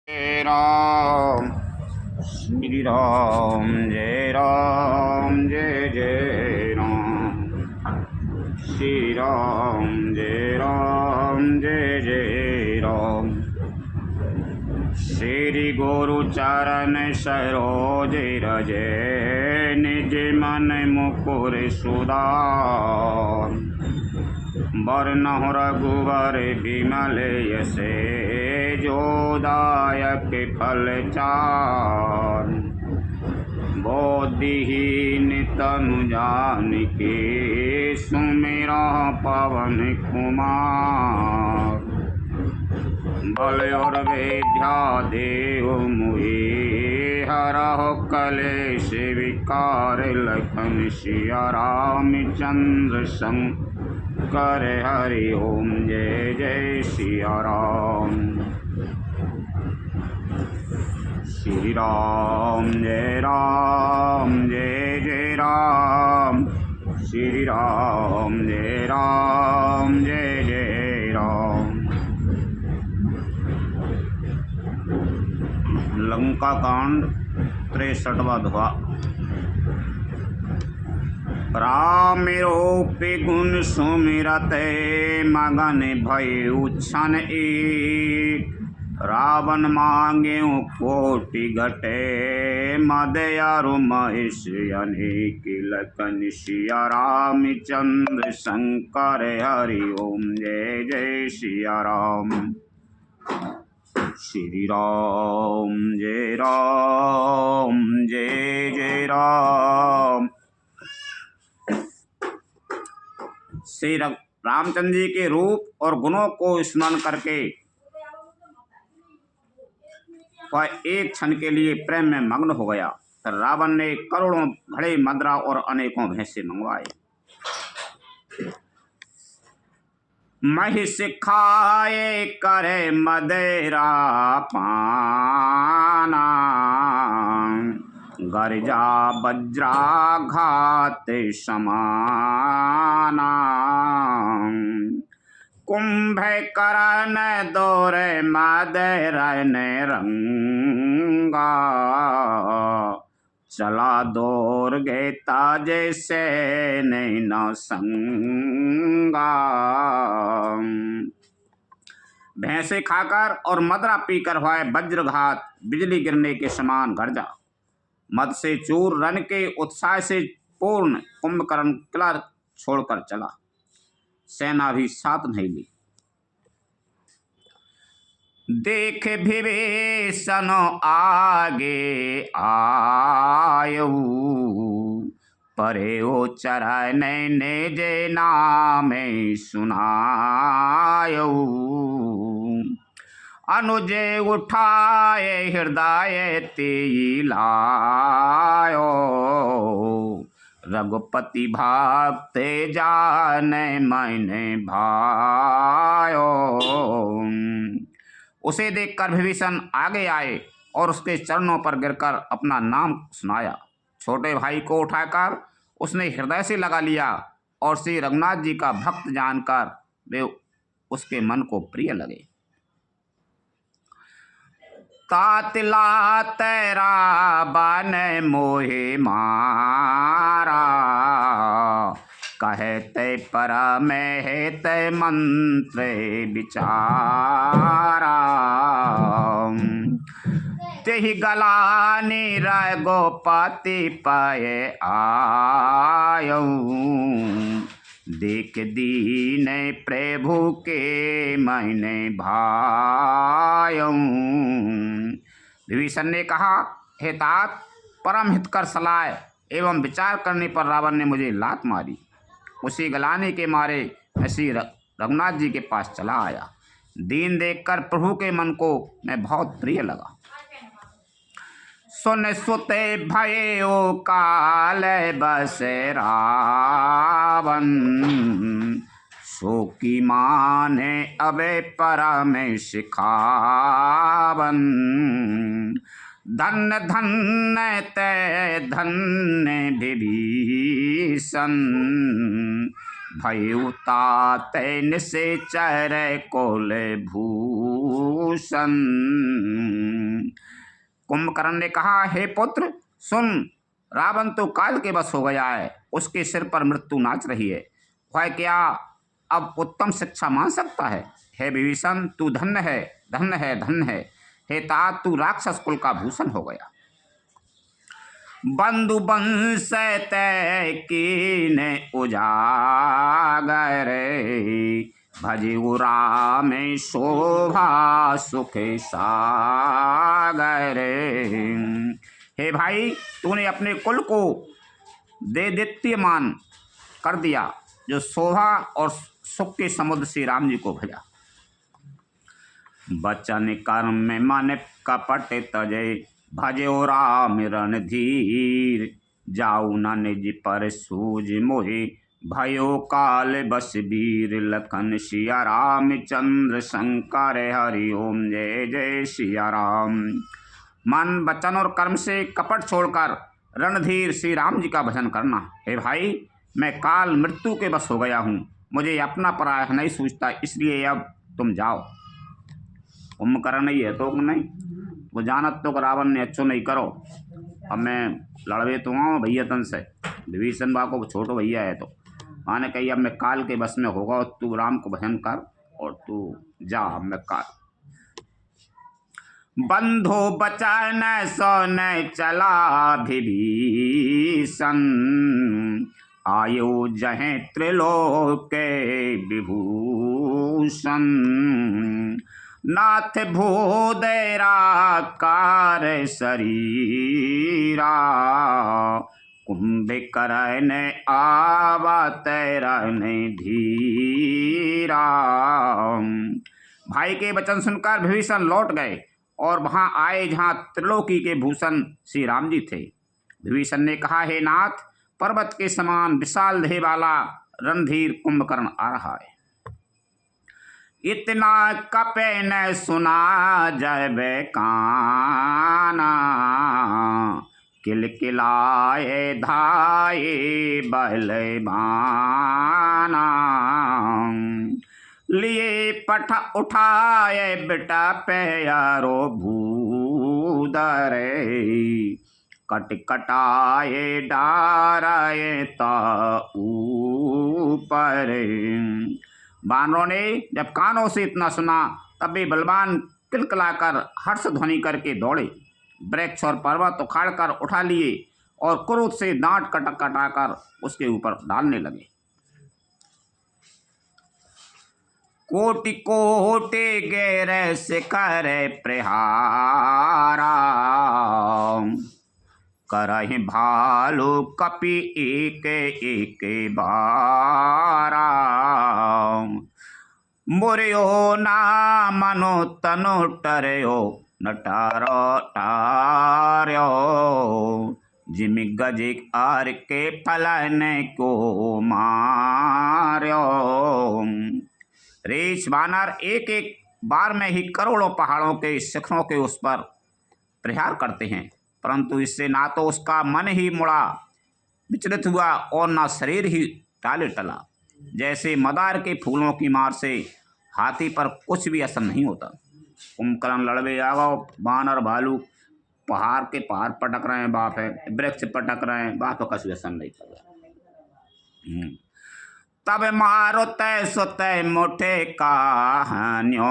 जय राम श्री राम जय राम जय जय राम श्री राम जय राम जय जय राम। श्री गुरु चरण सरोज रजे निज मन मुकुर सुधार। वरनहुँ रघुवर विमल यसे जो दायक फल चार। बुद्धिहीन तनु जानिके सुमिरौ पवन कुमार। बल और विद्या देहु मोहि हरहु कलेश विकार। लखन सिया रामचंद्र शंकर हरि ओम जय जय सिया राम। श्री राम जय जय राम श्री राम जय जय राम। लंका कांड 63वां दोहा। राम रूपी गुण सुमिरते मगन भयउ क्षण एक। रावण मांगे कोटि घटे मद अरु महेश अनेक। लखन सिया रामचंद्र शंकर हरि ओम जय जय सिया राम। श्री राम जय जय राम। श्री रामचंद्र जी के रूप और गुणों को स्मरण करके वह एक क्षण के लिए प्रेम में मग्न हो गया। फिर रावण ने करोड़ों घड़े मदरा और अनेकों भैंसे मंगवाए। महिष खाए करे मदेरा पाना। गर्जा वज्राघात समाना। कुंभकर्ण दौरे मदरन रंगा। चला दौड़ गेता जैसे नैन संगा। भैंसे खाकर और मदरा पीकर हुआ वज्रघात बिजली गिरने के समान गर्जा। मद से चूर रण के उत्साह से पूर्ण कुंभकर्ण किला छोड़कर चला। सेना भी साथ नहीं ली। देख विभीषण आगे आयऊ। परे ओ चरण निज नाम सुनायऊ। अनुज उठाए हृदय तेई लायो। रघुपति भक्त जान मैंने भायो। उसे देखकर विभीषण आगे आए और उसके चरणों पर गिरकर अपना नाम सुनाया। छोटे भाई को उठाकर उसने हृदय से लगा लिया और श्री रघुनाथ जी का भक्त जानकर वे उसके मन को प्रिय लगे। तातला तेरा बन मोहे मारा। कहते परम हेत मंत्र विचारा। तेहि गलानी रघुपति पाए आयऊ। देख दीन प्रभु के मैंने भायऊ। विभीषण ने कहा, हे तात, परम हितकर सलाह एवं विचार करने पर रावण ने मुझे लात मारी। उसी गलाने के मारे मैं श्री रघुनाथ जी के पास चला आया। दीन देखकर प्रभु के मन को मैं बहुत प्रिय लगा। सुन सुते भयो काल बस रावण। सो की माने अबे परम सिखावन। धन धन ते धन्य विभीषण। भयउ तात निश्चर कुल भूषण। कुंभकर्ण ने कहा, हे पुत्र सुन, रावण तो काल के बस हो गया है, उसके सिर पर मृत्यु नाच रही है, वह क्या अब उत्तम शिक्षा मान सकता है? हे विभीषण, तू धन्य है, धन्य है, धन्य है। हे तात, तू राक्षस कुल का भूषण हो गया। बंधु वंश तय कीने उजागर, भजिउ राम शोभा सुख सागर। हे भाई, तूने अपने कुल को देदीप्यमान कर दिया, जो शोभा और सुख के समुद्र श्री राम जी को भेजा। बचन कर्म में मन कपट तजे, भजो राम रणधीर। जाऊ न निज पर सूझ मोहि, भयो काल बस वीर। लखन सिया राम चंद्र शंकर, हरि ओम जय जय सिया राम। मन, वचन और कर्म से कपट छोड़कर रणधीर श्री राम जी का भजन करना। हे भाई, मैं काल मृत्यु के बस हो गया हूँ, मुझे अपना पराया नहीं सूझता, इसलिए अब तुम जाओ। कुंभकर्ण नहीं है तो नहीं, वो जानत तो रावण ने अच्छो नहीं करो। अब मैं लड़वे तो आऊँ भैया तन से, विभीषण बा को छोटो भैया है, तो माने कही अब मैं काल के बस में होगा, तू राम को भजन कर और तू जा। अब मैं काल बंधो बचन सोन चला विभीषण, आयु जहे त्रिलोक विभूषण। नाथ भूदेरा कार शरीरा, कुंभकर्ण आवतरन धीरा। भाई के वचन सुनकर विभीषण लौट गए और वहां आए जहां त्रिलोकी के भूषण श्री राम जी थे। विभीषण ने कहा, हे नाथ, पर्वत के समान विशाल देह वाला रणधीर कुंभकर्ण आ रहा है। इतना कपे न सुना जब काना, किलकिलाए धाये बलवाना। लिए पठ उठाए बेटा प्यारो भूदरे, कट कटाए डाराए ता ऊपर। बानरों ने जब कानों से इतना सुना तब वे बलवान किलकिलाकर हर्ष ध्वनि करके दौड़े, वृक्ष और पर्वत उखाड़कर उठा लिए और क्रोध से दांत कटाकर उसके ऊपर डालने लगे। कोटि कोटि गैर शिखर प्रहारा, करहि भालू कपि एक एक बारा। मुर्यो ना मनो तनु टर्यो, न टारो टार्यो। जिम गजे आर के फलन को मार्यो। रेछ बानर एक एक बार में ही करोड़ों पहाड़ों के शिखरों के उस पर प्रहार करते हैं, परंतु इससे ना तो उसका मन ही मुड़ा विचलित हुआ और ना शरीर ही टाले टला। जैसे मदार के फूलों की मार से हाथी पर कुछ भी असर नहीं होता। कुंभकर्ण लड़वे आगो, बानर भालू पहाड़ के पहाड़ पटक रहे हैं, बाप है, वृक्ष पटक रहे हैं, बाप का कुछ असर नहीं कर रहा। तब मारो तय सोतय मोटे कहान्यो,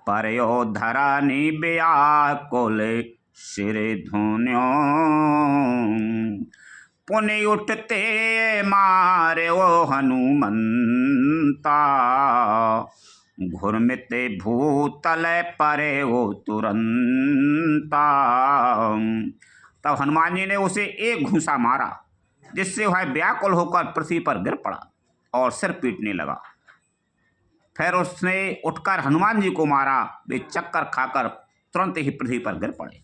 परयो धरानी व्याकुल सिर धुन्यो। पुनि उठते मारे वो हनुमंता, घुरमिते भूतल परे वो तुरंता। तब हनुमान जी ने उसे एक घूंसा मारा, जिससे वह व्याकुल होकर पृथ्वी पर गिर पड़ा और सिर पीटने लगा। फिर उसने उठकर हनुमान जी को मारा, वे चक्कर खाकर तुरंत ही पृथ्वी पर गिर पड़े।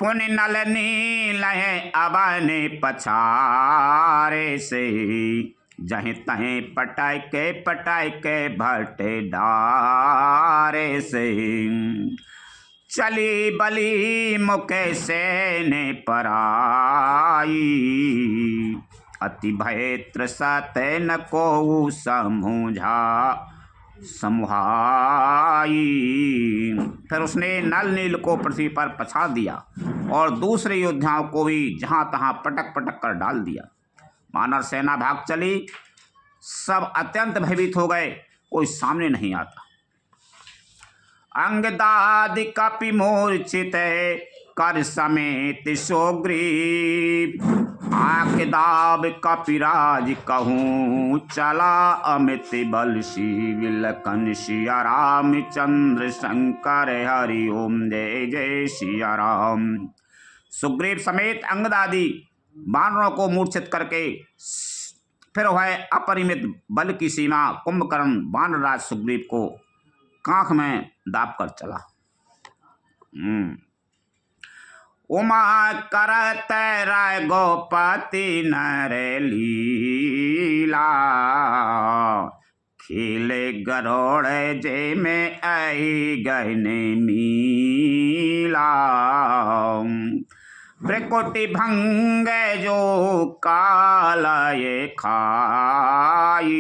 पुनि नल नील अबने पछारे से, जहीं तहीं पटाई के भट डारे से। चली बली मुके से ने पराई, अति भय त्रसत न को समझा समुहाई। फिर उसने नल नील को पृथ्वी पर पछाड़ दिया और दूसरे योद्धाओं को भी जहां तहां पटक पटक कर डाल दिया। वानर सेना भाग चली, सब अत्यंत भयभीत हो गए, कोई सामने नहीं आता। अंगदादि कपि मूर्छित कर समेत सुग्रीव, आंख दाब कपिराज कहूँ चला अमित बल शिव, लखन सिया रामचंद्र शंकर हरि ओम जय जय सिया राम। सुग्रीव समेत अंगदादि वानरों को मूर्छित करके फिर वह अपरिमित बल की सीमा कुंभकर्ण वानरराज सुग्रीव को कांख में दाब कर चला। उमा करत राय गोपति नर लीला, खेले गरोड़ जे में आई गहने मीला, प्रकोटि भंग जो कालय खाई,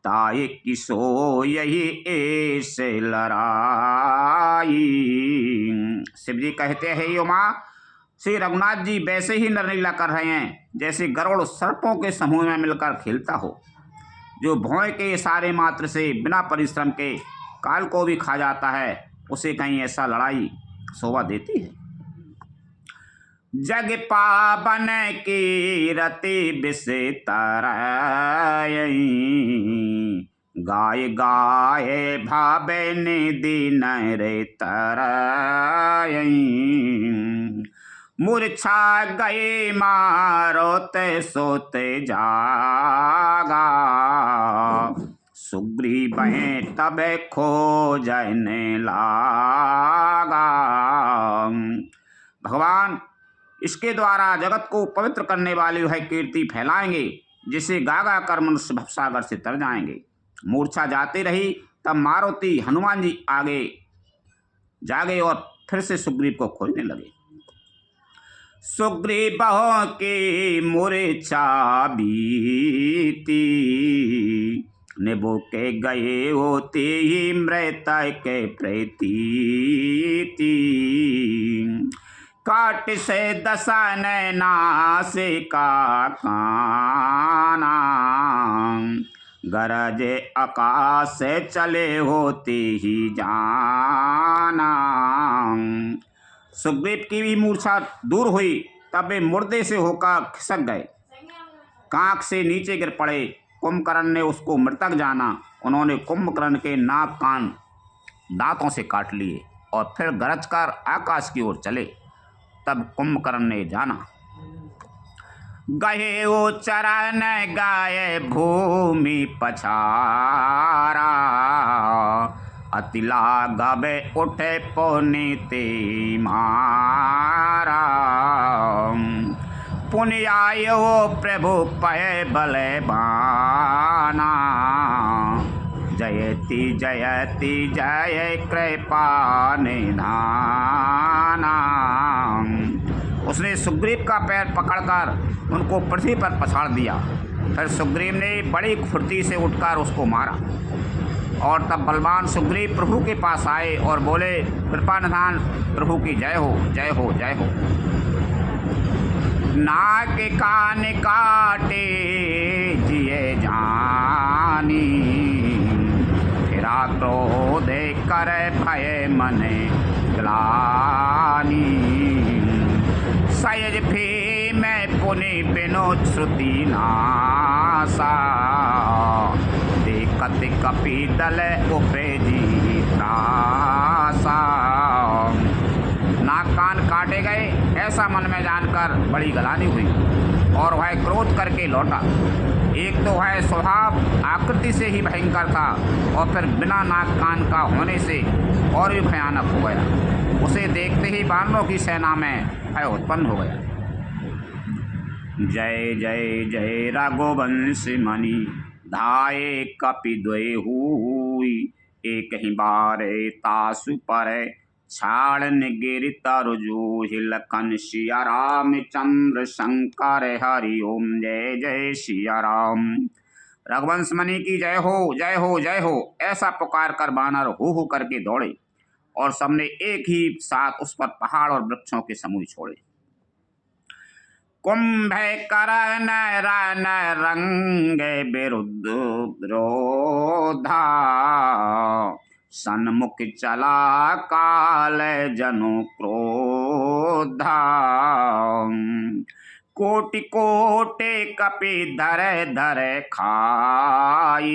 ताये किसो यही ऐसे लड़ाई। शिव जी कहते हैं, उमा श्री रघुनाथ जी वैसे ही नरलीला कर रहे हैं जैसे गरुड़ सर्पों के समूह में मिलकर खेलता हो, जो भौं के इशारे मात्र से बिना परिश्रम के काल को भी खा जाता है, उसे कहीं ऐसा लड़ाई शोभा देती है। जग पावन की रति बिसे तरई, गाय गाय भावे निधि नरे तरई, मूर्छा गए मारोते सोते जागा, सुग्रीव तब खो जाने लागा। भगवान इसके द्वारा जगत को पवित्र करने वाली वह कीर्ति फैलाएंगे जिसे गागा कर मनुष्य भवसागर से तर जाएंगे। मूर्छा जाती रही, तब मारुति हनुमान जी आगे जागे और फिर से सुग्रीव को खोजने लगे। सुग्रीव की मूर्छा बीती, निभो के गए होते ही मृत के प्रतीति, काट से दशा नैना से का काना, गरजे आकाश से चले होते ही जाना। सुग्रीव की भी मूर्छा दूर हुई, तब वे मुर्दे से होकर खिसक गए, कांख से नीचे गिर पड़े। कुंभकर्ण ने उसको मृतक जाना। उन्होंने कुंभकर्ण के नाक कान दांतों से काट लिए और फिर गरजकर आकाश की ओर चले। तब कुंभकर्ण ने जाना, गए वो चरण गाये भूमि पछारा, अतिला गबे उठे पुनीति मारा, पुण्य आयो प्रभु पय बलवाना, जयति जयति जय कृपा निधाना। उसने सुग्रीव का पैर पकड़कर उनको पृथ्वी पर पछाड़ दिया। फिर सुग्रीव ने बड़ी फुर्ती से उठकर उसको मारा और तब बलवान सुग्रीव प्रभु के पास आए और बोले, कृपा निधान प्रभु की जय हो जय हो जय हो। नाक कान काटे जिए जानी, फिरा क्रोध कर भय मने ग्लानी, सयज भी मैं पुनि बिनो श्रुति नासा, देखत कपि दल उपजी त्रासा। नाक कान काटे गए ऐसा मन में जानकर बड़ी गलानी हुई और वह क्रोध करके लौटा। एक तो वह स्वभाव आकृति से ही भयंकर था और फिर बिना नाक कान का होने से और भी भयानक हो गया। उसे देखते ही वानरों की सेना में भय उत्पन्न हो गया। जय जय जय रघुवंश मणि, धाये कपि द्वय हुई, एक ही बारे तासु पर छाड़न गिर तरजू, लखन सिया रामचंद्र शंकर हरि ओम जय जय सिया राम। रघुवंश मणि की जय हो जय हो जय हो, ऐसा पुकार कर बानर हो करके दौड़े और सबने एक ही साथ उस पर पहाड़ और वृक्षों के समूह छोड़े। कुंभकर्ण रन रंग विरुद्ध विरोधा, सन्मुख चला काल जनु क्रोधा। कोटि कोटि कपि धर धर खाई,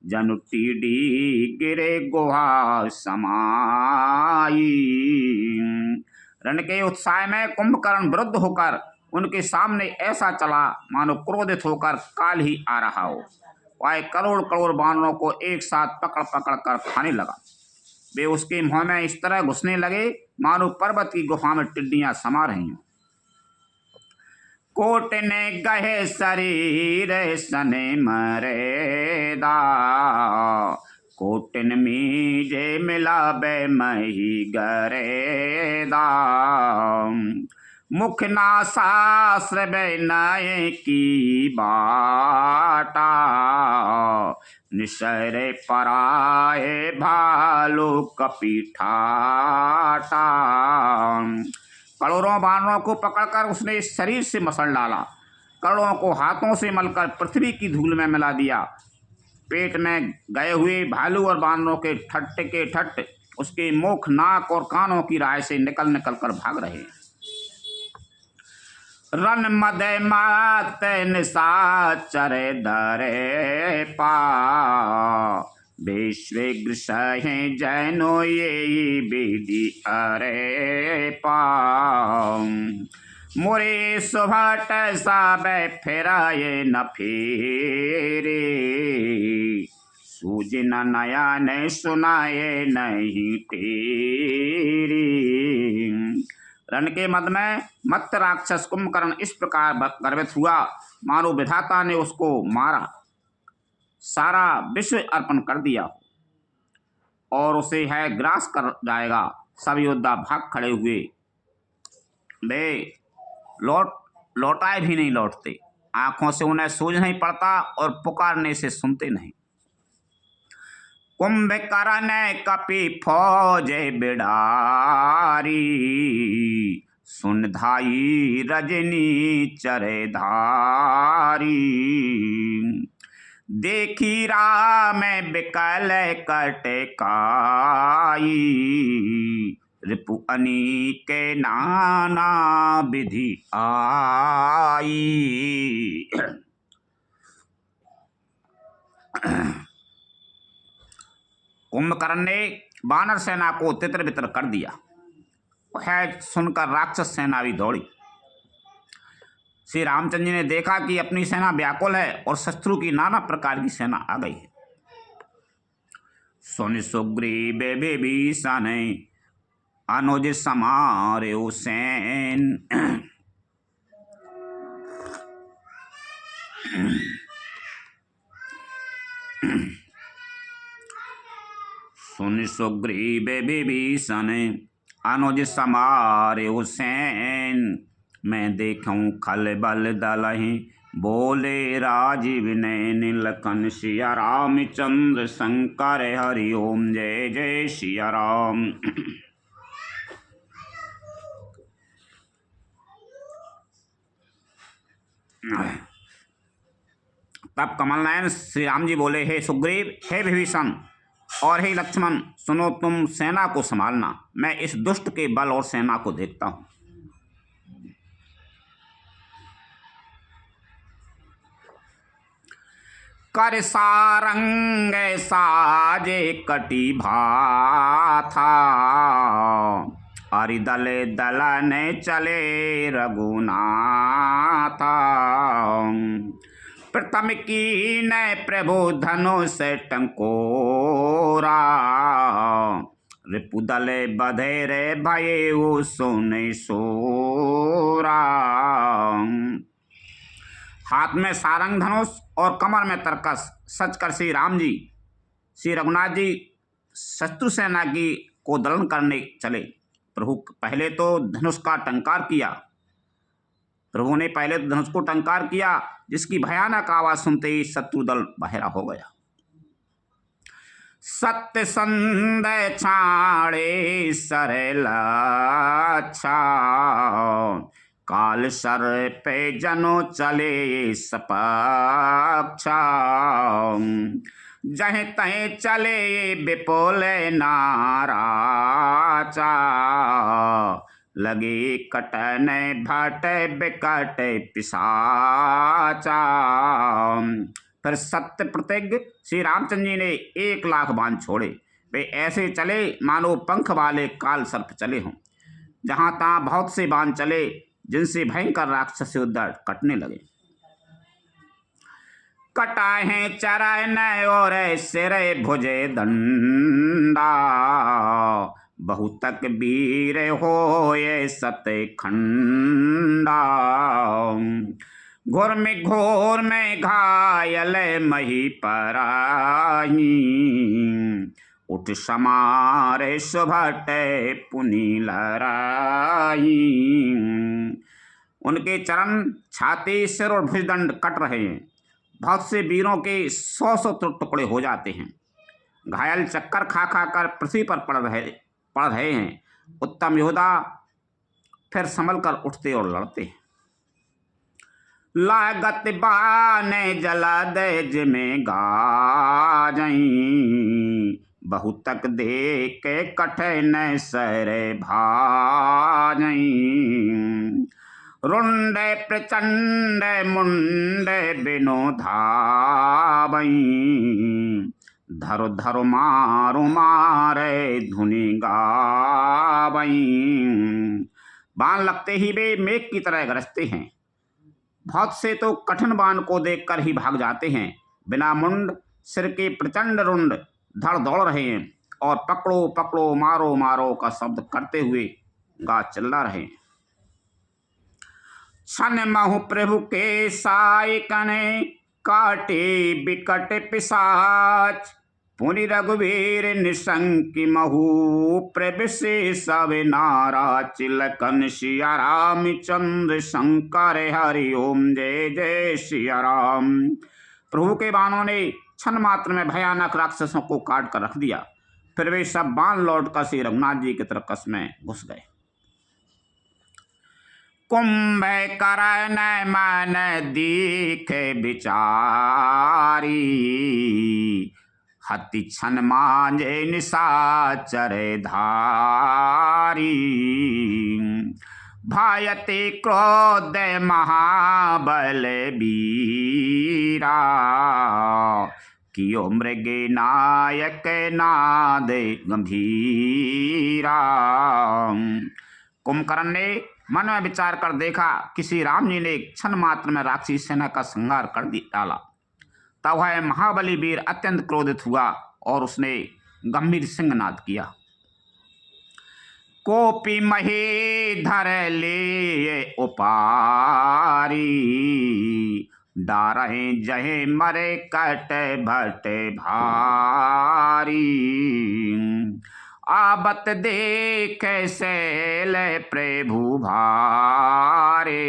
जनु टीडी गिरे गुहा समाई। रण के उत्साह में कुंभकर्ण विरुद्ध होकर उनके सामने ऐसा चला मानो क्रोधित होकर काल ही आ रहा हो। वह करोड़ करोड़ बानरों को एक साथ पकड़ पकड़ कर खाने लगा। वे उसके मुंह में इस तरह घुसने लगे मानो पर्वत की गुफा में टिड्डियां समा रही हों। कोट ने गहे शरीर सने मरेदा, कोटिन मीजे मिलाबे मही गरेदा। मुख नासास्र नय की बाटा, निशरे पराए भालू कपीठाटा। करोड़ों बानरों को पकड़कर उसने इस शरीर से मसल डाला, करोड़ों को हाथों से मलकर पृथ्वी की धूल में मिला दिया। पेट में गए हुए भालू और बानरों के ठट्ट उसके मुख नाक और कानों की राह से निकल निकल कर भाग रहे हैं। रन मदे मात निशाचर धरे पा, विश्व गृसहे जैनो ये विधि अरे पा। मोरे सुभट सब फेराए न फेरे, सूझ न नया ने सुनाए नहीं तेरी। रण के मद में मत्त राक्षस कुंभकर्ण इस प्रकार गर्वित हुआ मानो विधाता ने उसको मारा, सारा विश्व अर्पण कर दिया और उसे है ग्रास कर जाएगा। सब योद्धा भाग खड़े हुए, वे लौटाए भी नहीं लौटते, आंखों से उन्हें सूझ नहीं पड़ता और पुकारने से सुनते नहीं। कुंभकर्ण कपि फौज बिडारी, सुन धाई रजनी चरे धारी। देखी राम बिकल कटकाई, रिपु अनीक नाना विधि आई। कुंभकर्ण ने बानर सेना को तितर बितर कर दिया। वह सुनकर राक्षस सेना भी दौड़ी। श्री रामचंद्र जी ने देखा कि अपनी सेना व्याकुल है और शत्रु की नाना प्रकार की सेना आ गई है। सुन सुग्रीव विभीषण अनुज समारे सैन, सुन सुग्रीव विभीषण अनुज समारे सैन। मैं देखूं खल बल दलहि, बोले राजीव नैन। लखन सिया रामचंद्र शंकर हरि ओम, जय जय सिया राम। तब कमल नयन श्री राम जी बोले, हे सुग्रीव, हे विभीषण और हे लक्ष्मण, सुनो, तुम सेना को संभालना, मैं इस दुष्ट के बल और सेना को देखता हूं। कर सारंग साजे कटी भाथा, अरिदल दलन चले रघुनाथा। प्रथम की न प्रभु धनुष टंकोरा, रिपुदल बधेरे भये सुन सोरा। हाथ में सारंग धनुष और कमर में तरकस सच कर श्री राम जी, श्री रघुनाथ जी शत्रु सेना की को दलन करने चले। प्रभु पहले तो धनुष का टंकार किया, प्रभु ने पहले तो धनुष को टंकार किया, जिसकी भयानक आवाज सुनते ही शत्रु दल बहेरा हो गया। सत्य संदय छाड़े सरला काल सर पे जनो चले सपक्षा जह तह चले विपुल नाराचा लगे कटन भट बिकट पिशाचा। फिर सत्य प्रतिज्ञ श्री रामचंद्र जी ने 1,00,000 बाण छोड़े। वे ऐसे चले मानो पंख वाले काल सर्प चले हों। जहां तहां बहुत से बाण चले, जिनसे भयंकर राक्षस उद्धर कटने लगे। कटाहे चरण और सिरे भुजे दंडा बहुतक वीर होए सत्य खंडा घोर में घायल मही पराही उठ समारे सुभट पुनि लराई। उनके चरण, छाती, सिर और भुजदंड कट रहे हैं। बहुत से वीरों के 100 टुकड़े हो जाते हैं। घायल चक्कर खा खा कर पृथ्वी पर पड़ रहे हैं। उत्तम योद्धा फिर संभल कर उठते और लड़ते हैं। लागत बाने जला दे जिमें गाजई बहुतक दे के कठिन सरे भाजई रुंड प्रचंड मुंड बिनो धावई धरो धरो मारो मारे धुनि गावई। बाण लगते ही वे मेघ की तरह गरजते हैं। बहुत से तो कठिन बाण को देखकर ही भाग जाते हैं। बिना मुंड सिर के प्रचंड रुंड धड़ दौड़ रहे हैं और पकड़ो पकड़ो मारो मारो का शब्द करते हुए गा चिल्ला रहे हैं। छन महु प्रभु के साय कने काटे बिकट पिशाच पुनि रघुवीर निशंकि महु प्रभु सब नारा चिलकन सिया रामचंद्र शंकर हरि ओम जय जय सिया राम। प्रभु के बाणों ने क्षण मात्र में भयानक राक्षसों को काट कर रख दिया। फिर वे सब बाण लौट कर श्री रघुनाथ जी की तरफ कस में घुस गए। कुंभ करन मन दीख बिचारी हति छन मांझे निशाचर धारी भायते क्रोध महाबल बीरा कियो मृग नायक नाद गंभीरा। कुंभकर्ण ने मन में विचार कर देखा कि श्री राम जी ने क्षण मात्र में राक्षसी सेना का संहार कर डाला। तब वह महाबली वीर अत्यंत क्रोधित हुआ और उसने गंभीर सिंहनाद किया। कोपी मही धर ले उपारी डारहे जहे मरे कट भट भारी आबत देख सैल प्रभु भारे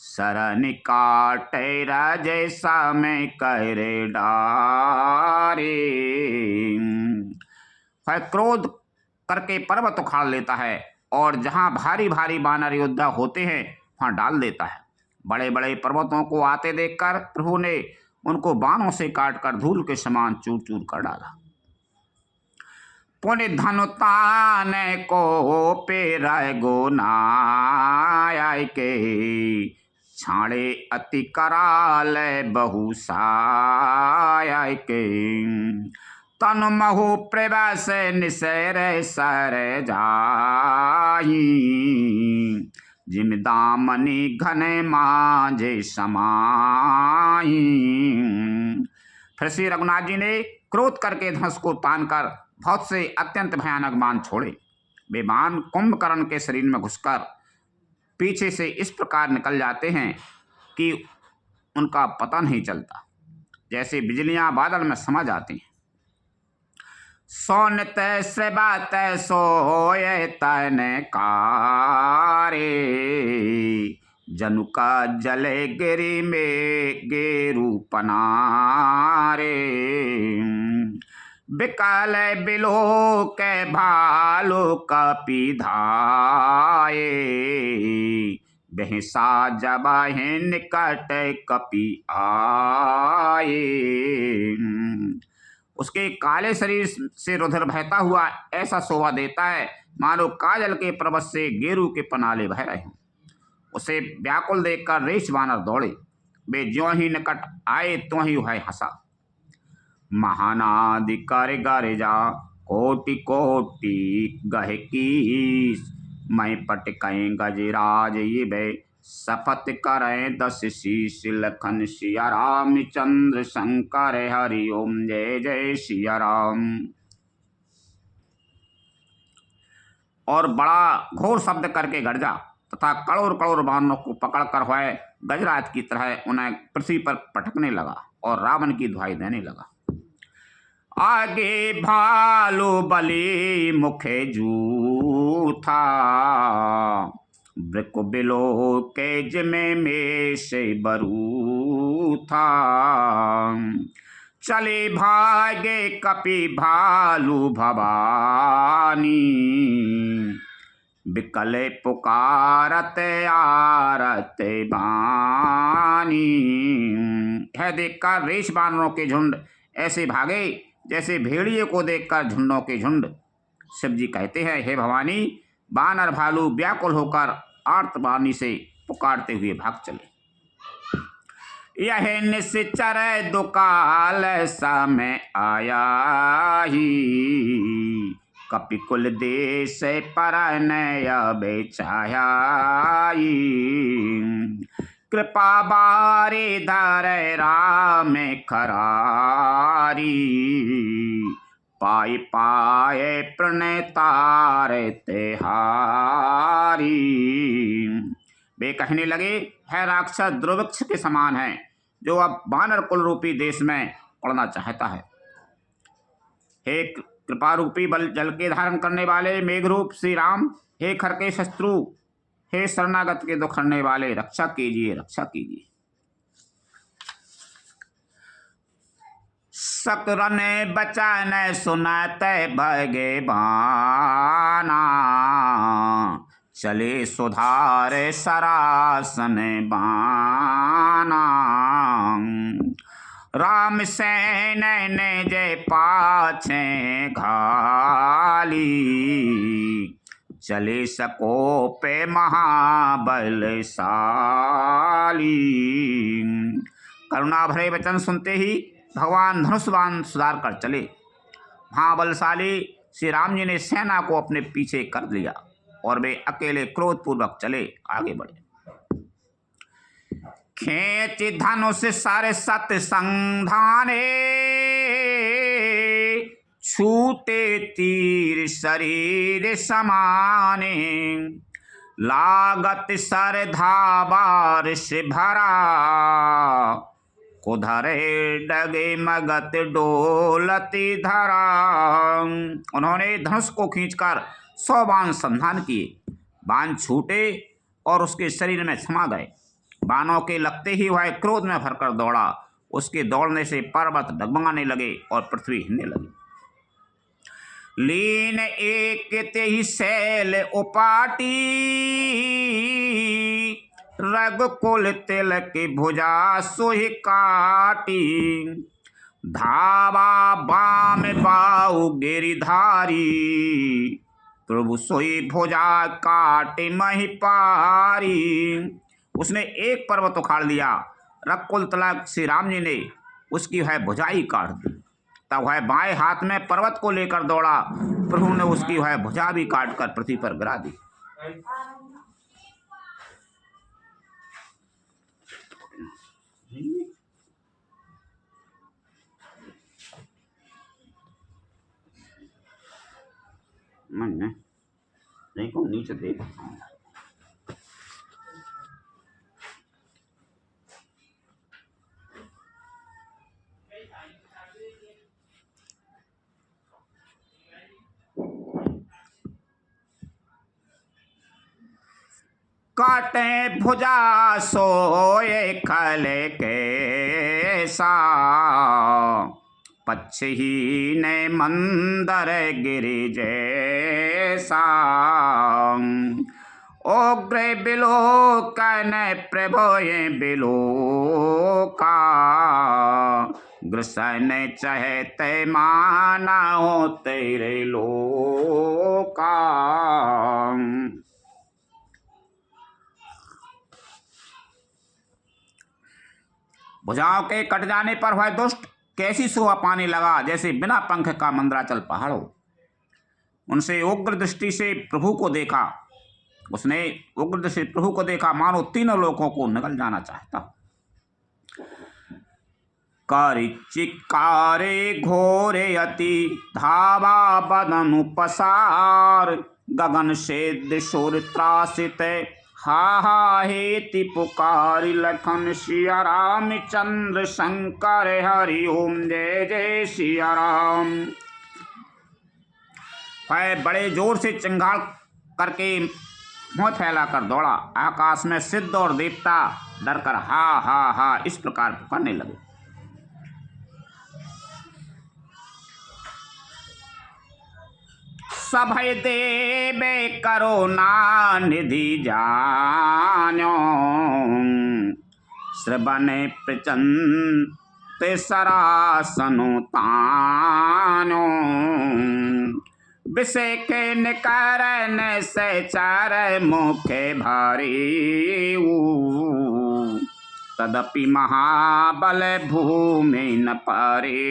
सरन काट राजे सामे करे डारे। वह क्रोध करके पर्वत उखाड़ लेता है और जहां भारी भारी वानर योद्धा होते हैं वहां डाल देता है। बड़े बड़े पर्वतों को आते देखकर प्रभु ने उनको बाणों से काटकर धूल के समान चूर चूर कर डाला। पुनि धनुतान को पेरा गो नाय के छाड़े अति कराल बहु साय के तनु महु प्रवास निसर सर जाई जिम दामनी घने मांझे समाई। फिर श्री रघुनाथ जी ने क्रोध करके धनुष को तान कर बहुत से अत्यंत भयानक बाण छोड़े। वे बाण कुंभकर्ण के शरीर में घुसकर पीछे से इस प्रकार निकल जाते हैं कि उनका पता नहीं चलता, जैसे बिजलियां बादल में समा जाती हैं। सोन तैसे बात सोए तन कारे, जनु का जले गिरी में गेरू पनारे। बिकल बिलो के भालू कपी धाये, behsa जबाहे निकट कपि आए। उसके काले शरीर से रुधिर बहता हुआ ऐसा शोभा देता है मानो काजल के पर्वत से गेरू के पनाले बह रहे हों। उसे व्याकुल देखकर रेछ वानर दौड़े, वे ज्यों ही निकट आए त्यों ही वह हंसा। महानादि कर गर जा कोटि कोटि गह कीस, मैं पटकैं गजराज ये बै शपथ करें 10 शीश। लखन सिया रामचंद्र शंकर हरि ओम जय जय सिया राम। और बड़ा घोर शब्द करके गर्जा तथा करोड़ करोड़ वानरों को पकड़कर वह गजराज की तरह उन्हें पृथ्वी पर पटकने लगा और रावण की दुहाई देने लगा। आगे भालू बली मुखे जूथा, ब्रिक बिलो के में से बरू था। चले भागे कपि भालू भवानी, बिकले पुकारत आरत बानी। यह देखकर रेश बानरों के झुंड ऐसे भागे जैसे भेड़िए को देखकर झुंडों के झुंड। शिव जी कहते हैं, हे भवानी, बानर भालू व्याकुल होकर आर्तवाणी से पुकारते हुए भाग चले। यह निश्चर दुकाल समय आया ही, कपिकुल देश पर नय बेचाया। कृपा बारे धर राम खरारी, पाए पाए प्रणय तार तेहारी। वे कहने लगे, है राक्षस दुर्वृक्ष के समान है जो अब बानर कुल रूपी देश में उड़ना चाहता है। हे कृपा रूपी बल जल के धारण करने वाले मेघरूप श्री राम, हे खर के शत्रु, हे शरणागत के दुख हरने वाले, रक्षा कीजिए रक्षा कीजिए। सकरन बचन सुनत भगे बाना, चले सुधार सरासन बाना। राम सेन ने जय पाछे घाली, चले सको पे महाबलशाली। करुणा भरे वचन सुनते ही भगवान धनुष्वान सुधार कर चले। महाबलशाली श्री राम जी ने सेना को अपने पीछे कर लिया और वे अकेले क्रोधपूर्वक चले आगे बढ़े। खेच धनुष सारे सत संधाने, छूटे तीर शरीर समाने। लागत सर धाबार से भरा, कुधरे डगे मगत डोलती धरा। उन्होंने धनुष को खींचकर 100 बाण संधान किए। बाण छूटे और उसके शरीर में समा गए। बाणों के लगते ही वह क्रोध में भरकर दौड़ा। उसके दौड़ने से पर्वत डगमगाने लगे और पृथ्वी हिलने लगी। लीन एक ते ही शैल उपाटी, रघुकुल तिलक भुजा सोहि काटी। धावा बाम बाऊ गिरिधारी, प्रभु सोई भुजा काटे मही पारी। उसने एक पर्वत उखाड़ लिया। रघुकुल तिलक श्री राम जी ने उसकी वह भुजाई काट दी। तब वह बाएं हाथ में पर्वत को लेकर दौड़ा। प्रभु ने उसकी वह भुजा भी काटकर पृथ्वी पर गिरा दी। मैं देखो नीचे देख काटे भुजा सोए खल के सा, पक्षी ने मंदर गिरि जैसा। उग्र बिलोकन प्रभोए बिलोका, ग्रसन चहते माना हो तेरे लोका। भुजाओं के कट जाने पर वह दुष्ट कैसी शोभा पाने लगा, जैसे बिना पंख का मंदराचल पहाड़ हो। उनसे उग्र दृष्टि से प्रभु को देखा, उसने उग्र दृष्टि से प्रभु को देखा, मानो तीनों लोकों को निगल जाना चाहता। करि चिक्कारे घोरे अति धावा बदनु पसार, गगन से दिशोर त्रासित हा हा हेति पुकारी। लखन सिया राम चंद्र शंकर हरि ओम जय जय सिया राम। वह बड़े जोर से चिंगाड़ करके मुंह फैलाकर दौड़ा। आकाश में सिद्ध और देवता डरकर हा हा हा इस प्रकार पुकारने लगे। सभय देवे करुणा निधि जान्यो, श्रवण प्रचंत सरासनु तान्यो। विषेक निकरन से चार मुखे भारी, तदपि महाबल भूमि न पारे।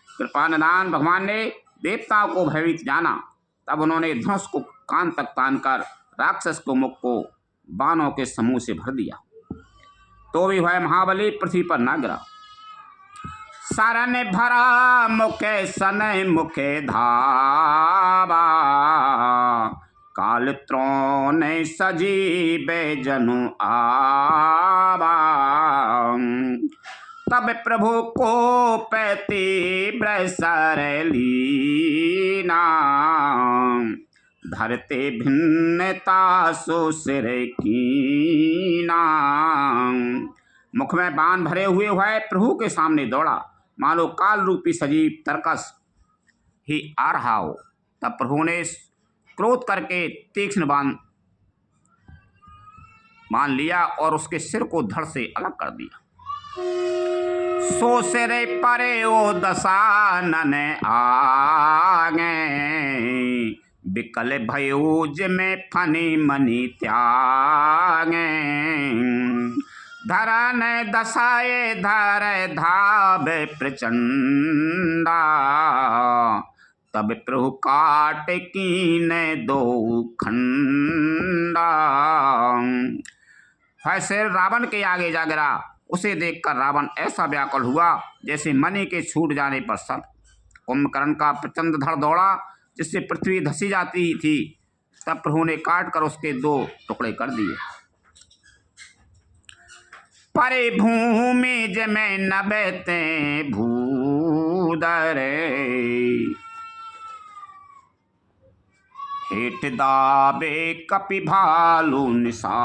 कृपानिधान भगवान ने देवताओं को भयभीत जाना। तब उन्होंने धनुष को कान तक तानकर राक्षस को मुख को बाणों के समूह से भर दिया, तो भी वह महाबली पृथ्वी पर न गिरा। सरन भरा मुखे सनय मुखे धावा, काल त्रोण सजीवे जनु आवा। तब प्रभु को पैती ब्रसर लीना, धरते भिन्नता सो सिर कीना। मुख में बाण भरे हुए वह प्रभु के सामने दौड़ा, मानो काल रूपी सजीव तरकस ही आ रहा हो। तब प्रभु ने क्रोध करके तीक्ष्ण बाण मान लिया और उसके सिर को धड़ से अलग कर दिया। सो सिरे परे ओ दशानन आगे, बिकल भयूज में फनी मनी त्यागे। धरन दशाए धर धाब प्रचंडा, तब प्रभु काट कीन दो खंडा। वह सिर रावण के आगे जा गिरा। उसे देखकर रावण ऐसा व्याकुल हुआ जैसे मणि के छूट जाने पर सब। कुंभकर्ण का प्रचंड धड़ दौड़ा, जिससे पृथ्वी धसी जाती थी। तब प्रभु ने काट कर उसके 2 टुकड़े कर दिए। परे भूमि जमे नबते भूदरे, हेठ दाबे कपि भालू निशाचरे।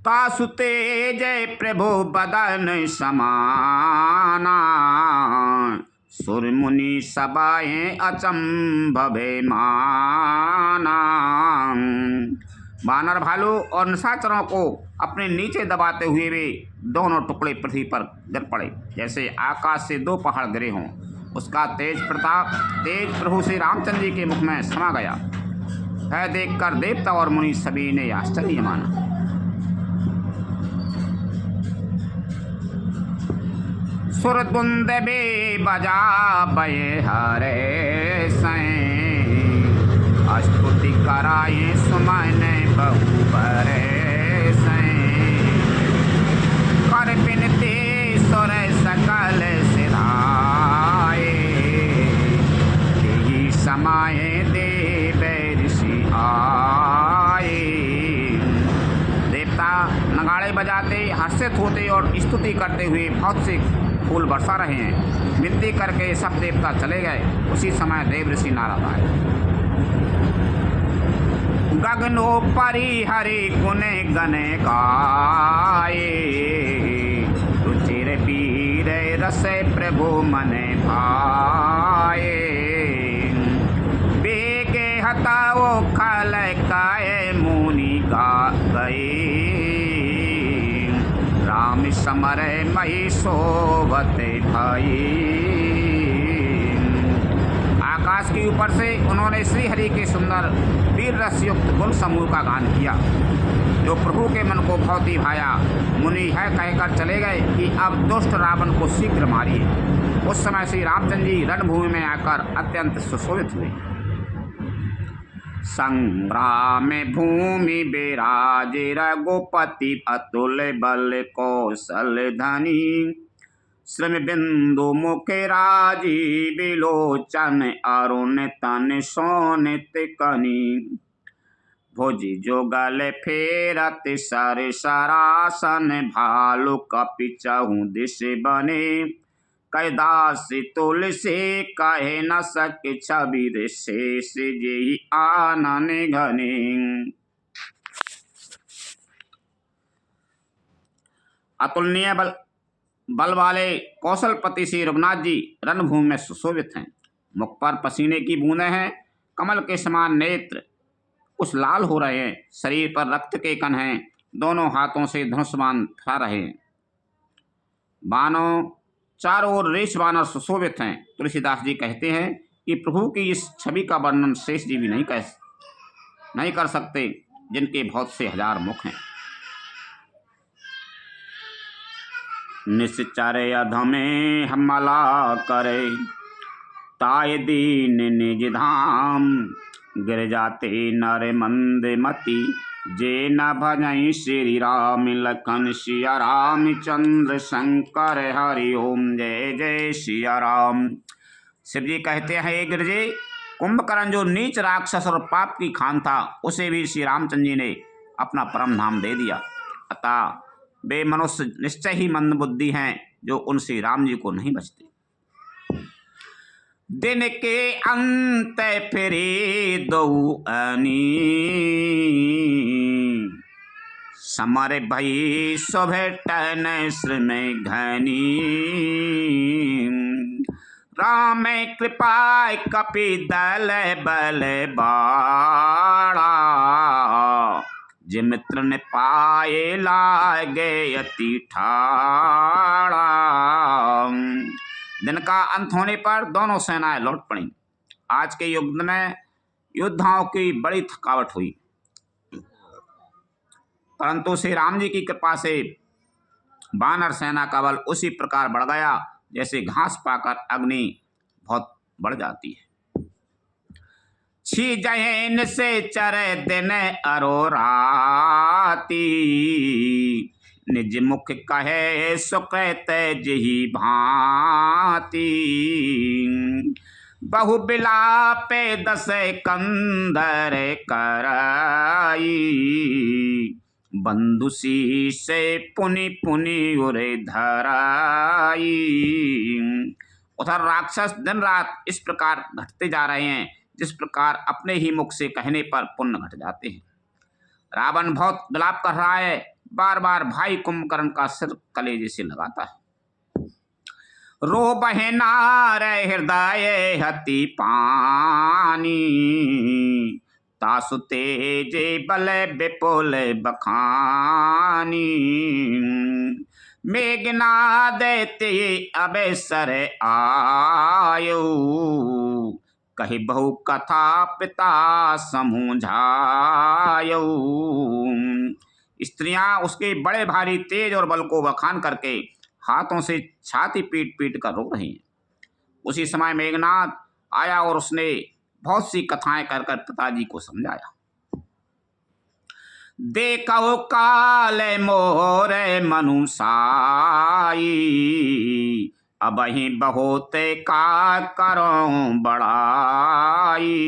तासु तेजय प्रभु बदन समाना, सुर मुनि सबाएं अचंभवे माना। वानर भालू और निशाचरों को अपने नीचे दबाते हुए वे दोनों टुकड़े पृथ्वी पर गिर पड़े, जैसे आकाश से 2 पहाड़ गिरे हों। उसका तेज प्रताप तेज प्रभु श्री रामचंद्र जी के मुख में समा गया। वह देखकर देवता और मुनि सभी ने आश्चर्य माना। सुरदुंद बे बजा बये हरे सैं, स्तुति कराए सुमन बहु बरे सैं। कर बिनती सुर सकल सिधाए, तेहि समाये देव ऋषि आए। देवता नगाड़े बजाते, हर्षित होते और स्तुति करते हुए बहुत से फूल बरसा रहे हैं। विनती करके सब देवता चले गए। उसी समय देव ऋषि नारद आए। गगनो परी हरि गुण गन गाए, रुचिर पीर रस प्रभु मन भाए। बेगे हताओ खल काय मुनि गा गए, राम समर मही सोवते भाई। आकाश के ऊपर से उन्होंने श्री हरि के सुंदर वीर रस युक्त गुण समूह का गान किया, जो प्रभु के मन को बहुत ही भाया। मुनि यह कहकर चले गए कि अब दुष्ट रावण को शीघ्र मारिए। उस समय श्री रामचंद्र जी रणभूमि में आकर अत्यंत सुशोभित हुए। संग्राम भूमि बिराज रघुपति, अतुल बल कौशल धनी। श्रम बिंदु मुख राजीव लोचन, अरुण तन सोनित कनी। भुज जुगल फेरत सर सरासन, भालु कपि चहु दिश बने। कैदास तुलसी कहे न सक छबि, शेष जेहि आनन घने। अतुलनीय बल वाले कौशलपति श्री रघुनाथ जी रणभूमि में सुशोभित हैं। मुख पर पसीने की बूंदें हैं, कमल के समान नेत्र कुछ लाल हो रहे हैं, शरीर पर रक्त के कण हैं, दोनों हाथों से धनुष्मान फैला रहे हैं। बानों चारों ओर रेश बानर सुशोभित हैं। तुलसीदास जी कहते हैं कि प्रभु की इस छवि का वर्णन शेष जी भी नहीं कर सकते, जिनके बहुत से हजार मुख हैं। निश्चर अधमे हमला करे, ताय दीन निज धाम। गिर जाते नर मंद मति, जे न भजई श्री राम। लखन सिया रामचंद्र शंकर हरि ओम, जय जय सिया राम। शिव जी कहते हैं, हे गिरजे, कुंभकर्ण जो नीच राक्षस और पाप की खान था, उसे भी श्री रामचंद्र जी ने अपना परम धाम दे दिया। अतः वे मनुष्य निश्चय ही मंदबुद्धि हैं, जो उनसे राम जी को नहीं बचते। दिन के अंत फिरे दो अनी, समर भई सुभटन श्रम घनी। राम कृपा कपि दल बल बाड़ा, जे मित्र ने पाए लागे अति ठाड़ा। दिन का अंत होने पर दोनों सेनाएं लौट पड़ी। आज के युग में योद्धाओं की बड़ी थकावट हुई, परंतु श्री राम जी की कृपा से वानर सेना का बल उसी प्रकार बढ़ गया जैसे घास पाकर अग्नि बहुत बढ़ जाती है। छी जैन से चरे दिन अरोराती, निज मुख कहे सुकृत जही भांति। बहु बिलापे दस कंदर कराई, बंधुसी से पुनि पुनि उरे धराई। उधर राक्षस दिन रात इस प्रकार घटते जा रहे हैं, जिस प्रकार अपने ही मुख से कहने पर पुण्य घट जाते हैं। रावण बहुत विलाप कर रहा है, बार बार भाई कुंभकर्ण का सिर कलेजे से लगाता है। रो बहे नार हृदय हति पानी, तासु तेजे बल विपुल बखानी। मेघनाद ते अवसर आयो, कही बहु कथा पिता समझायो। स्त्रियां उसके बड़े भारी तेज और बल को बखान करके हाथों से छाती पीट पीट कर रो रही हैं। उसी समय मेघनाद आया और उसने बहुत सी कथाएं कर कर पिताजी को समझाया। देखो काल मोर मनुसाई, अब ही बहुत का करो बड़ाई।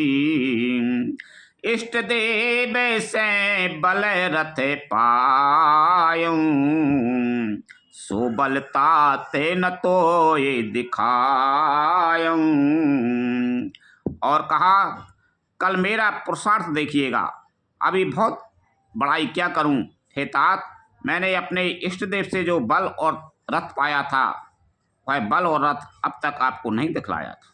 इष्ट देव से बल रथ पायूं, सो बलता ते न तो ये दिखायूं। और कहा, कल मेरा पुरुषार्थ देखिएगा। अभी बहुत बड़ाई क्या करूं हे तात, मैंने अपने इष्ट देव से जो बल और रथ पाया था, वह बल और रथ अब तक आपको नहीं दिखलाया था।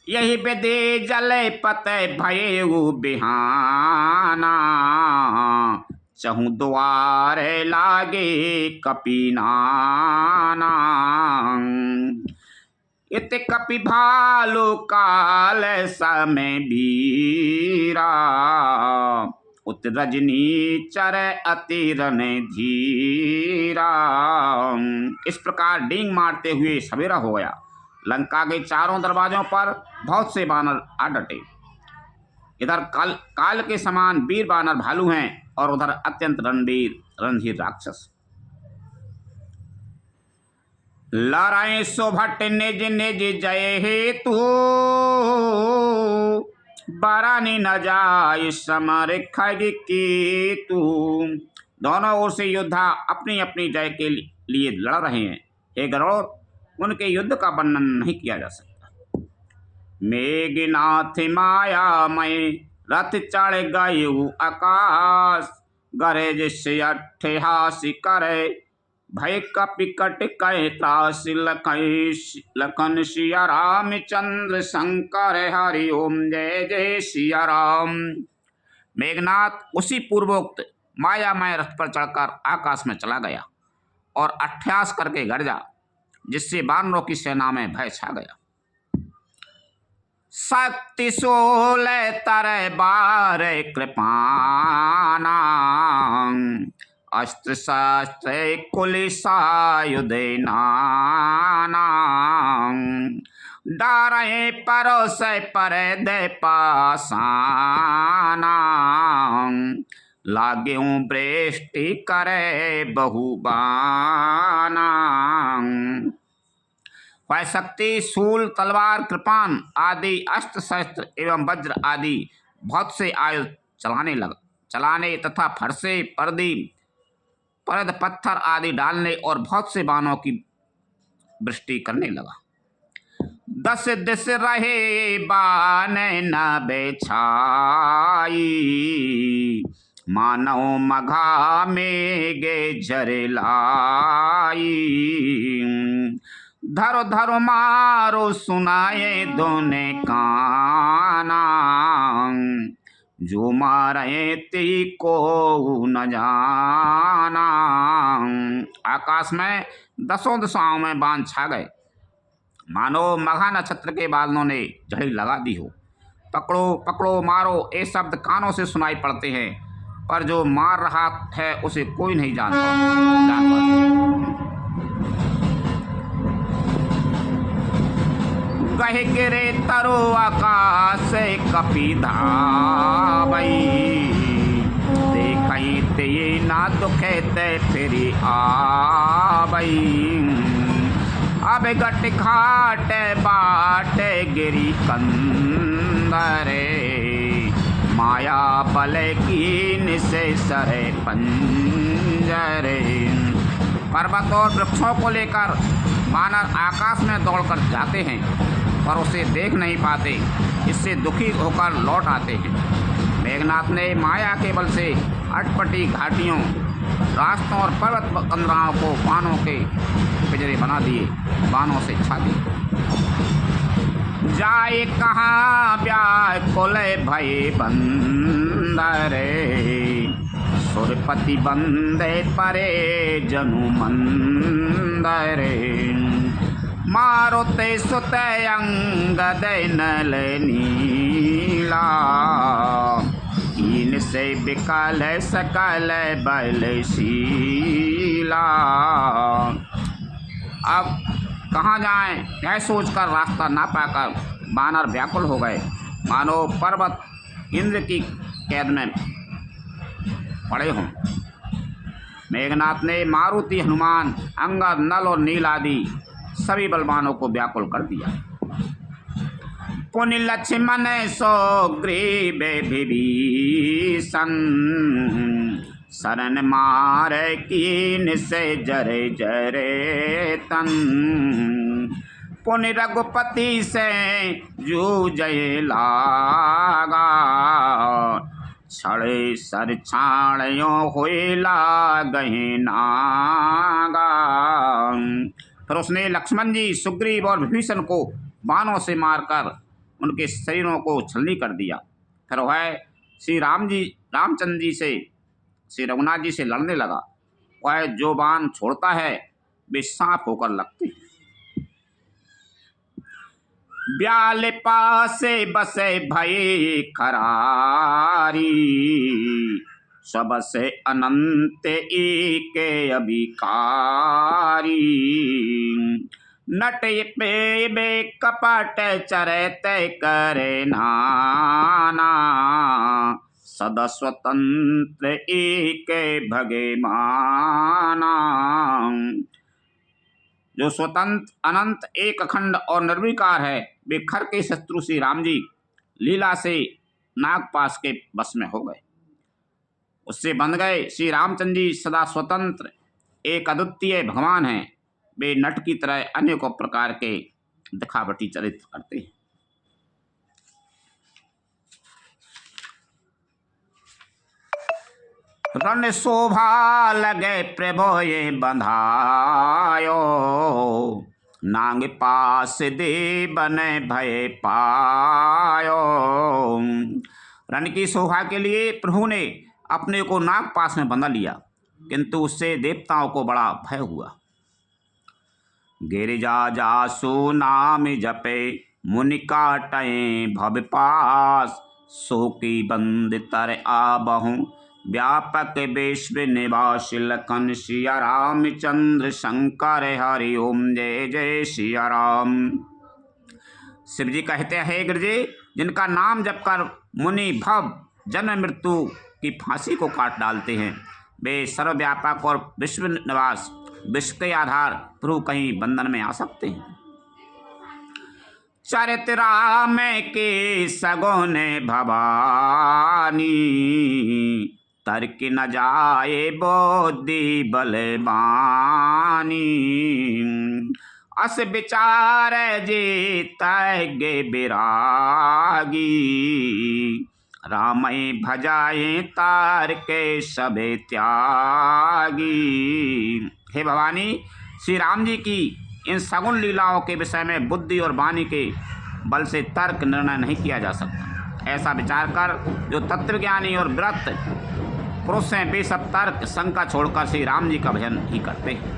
यही पे दे जले पते भये बिहाना, चहु द्वारे लागे कपीनाना। इत कपि भालु काल समय बीरा, उत रजनी चर अति रन धीरा। इस प्रकार डींग मारते हुए सवेरा हो गया। लंका के चारों दरवाजों पर बहुत से बानर आ डटे। इधर काल के समान वीर बानर भालू हैं और उधर अत्यंत रणवीर रणधीर राक्षस। लड़ाई सोभट निज निज जय हेतु, बारानी न जाय समर खग केतु। दोनों ओर से योद्धा अपनी अपनी जय के लिए लड़ रहे हैं। हे गरुड़, उनके युद्ध का वर्णन नहीं किया जा सकता। मेघनाथ मायामय रथ चढ़ गयु आकाश, गरज से अट्ठहासी करे भय कपि कट कह त्रास। लखन सिया रामचंद्र शंकर हरि ओम जय जय सिया राम। मेघनाथ उसी पूर्वोक्त मायामय रथ पर चढ़कर आकाश में चला गया और अट्ठहास करके गरजा, जिससे वानरों की सेना में भय छा गया। शक्ति सोलह तरह बार कृपाना, अस्त्र शस्त्र कुलिसायुध नाना। डारे परोस पर दे पासाना, लाग्यूं वृष्टि करे बहुबाना। वह शक्ति शूल तलवार कृपान आदि अस्त्र शस्त्र एवं वज्र आदि बहुत से आयुध चलाने तथा फरसे पर्दी परद पत्थर आदि डालने और बहुत से बाणों की वृष्टि करने लगा। 10 दिस रहे बाण न बेछाई, मानव मघा में गे झरलाई। धरो धरो मारो सुनाए दोने काना, जो मारे ती को न जाना। आकाश में 10 दिशाओं में बाण छा गए, मानो मघा नक्षत्र के बादलों ने झड़ी लगा दी हो। पकड़ो पकड़ो मारो ये शब्द कानों से सुनाई पड़ते हैं, पर जो मार रहा है उसे कोई नहीं जान पाता। कहे गिरे तरो आकाश कपि धावई, देखई ते ना दुखे ते फिरी आवई। अब गट घाट बाट गिरी कंदरे, माया बल कीन से सरे पंजरे। पर्वत और वृक्षों को लेकर वानर आकाश में दौड़कर जाते हैं, पर उसे देख नहीं पाते, इससे दुखी होकर लौट आते हैं। मेघनाथ ने माया के बल से अटपटी घाटियों, रास्तों और पर्वत कंदराओं को बाणों के पिंजरे बना दिए, बाणों से छा दिए। जाए कहाँ व्याकुल भय बंदरे, सुरपति बंदे परे जनु मंदरे। मारुते सुते अंगद नल नीला, कीन से बिकल सकल बलशीला। अब कहाँ जाएं यह सोचकर रास्ता ना पाकर वानर व्याकुल हो गए, मानो पर्वत इंद्र की कैद में पड़े हों। मेघनाथ ने मारुति, हनुमान, अंगद, नल और नील आदि सभी बलवानों को व्याकुल कर दिया। पुनि लक्ष्मण सुग्रीव विभीषण, शरण मार कीन से जरे जरे तन। पुनि रघुपति से जूझे लागा, छड़े सर छाणयो हुए लागहि नागा। फिर उसने लक्ष्मण जी, सुग्रीव और विभीषण को बाणों से मारकर उनके शरीरों को छलनी कर दिया। फिर वह श्री रामचंद्र जी से, श्री रघुनाथ जी से लड़ने लगा। वह जो बाण छोड़ता है वे सांप होकर लगते हैं। ब्याल पासे बसे भय खरारी, सबसे अनंत एके अभिकारी। नट पे बे कपट चरत करे नाना, सदा स्वतंत्र एक भगे माना। जो स्वतंत्र अनंत एक अखंड और निर्विकार है, वे खर के शत्रु श्री राम जी लीला से नागपाश के बस में हो गए, उससे बंध गए। श्री रामचंद्र जी सदा स्वतंत्र एक अद्वितीय भगवान हैं। वे नट की तरह अनेकों प्रकार के दिखावटी चरित्र करते हैं। रण शोभा लगे प्रभो ये बंधायो, नांग पास दे बने भय पायो। रण की शोभा के लिए प्रभु ने अपने को नाग पास में बंधा लिया, किंतु उससे देवताओं को बड़ा भय हुआ। गिरिजा जासु नाम जपे, मुनि काटे भव पास। सो की बंद तर आबहु, व्यापक विश्व निवास। लखन सिया रामचंद्र शंकर हरि ओम जय जय सिया राम। शिव जी कहते हैं, गुरु जी, जिनका नाम जप कर मुनि भव जन्म मृत्यु की फांसी को काट डालते हैं, वे सर्वव्यापक और विश्व निवास, विश्व के आधार प्रभु कहीं बंधन में आ सकते हैं। चरित राम के सगुन भवानी, तर्क न जाए बोधि बलवानी। अस विचार जे तैगे विरागी, रामय भजाए तार के सबे त्यागी। हे भवानी, श्री राम जी की इन सगुण लीलाओं के विषय में बुद्धि और वाणी के बल से तर्क निर्णय नहीं किया जा सकता। ऐसा विचार कर जो तत्वज्ञानी और व्रत पुरुष हैं, वे सब तर्क शंका छोड़कर श्री राम जी का भजन ही करते हैं।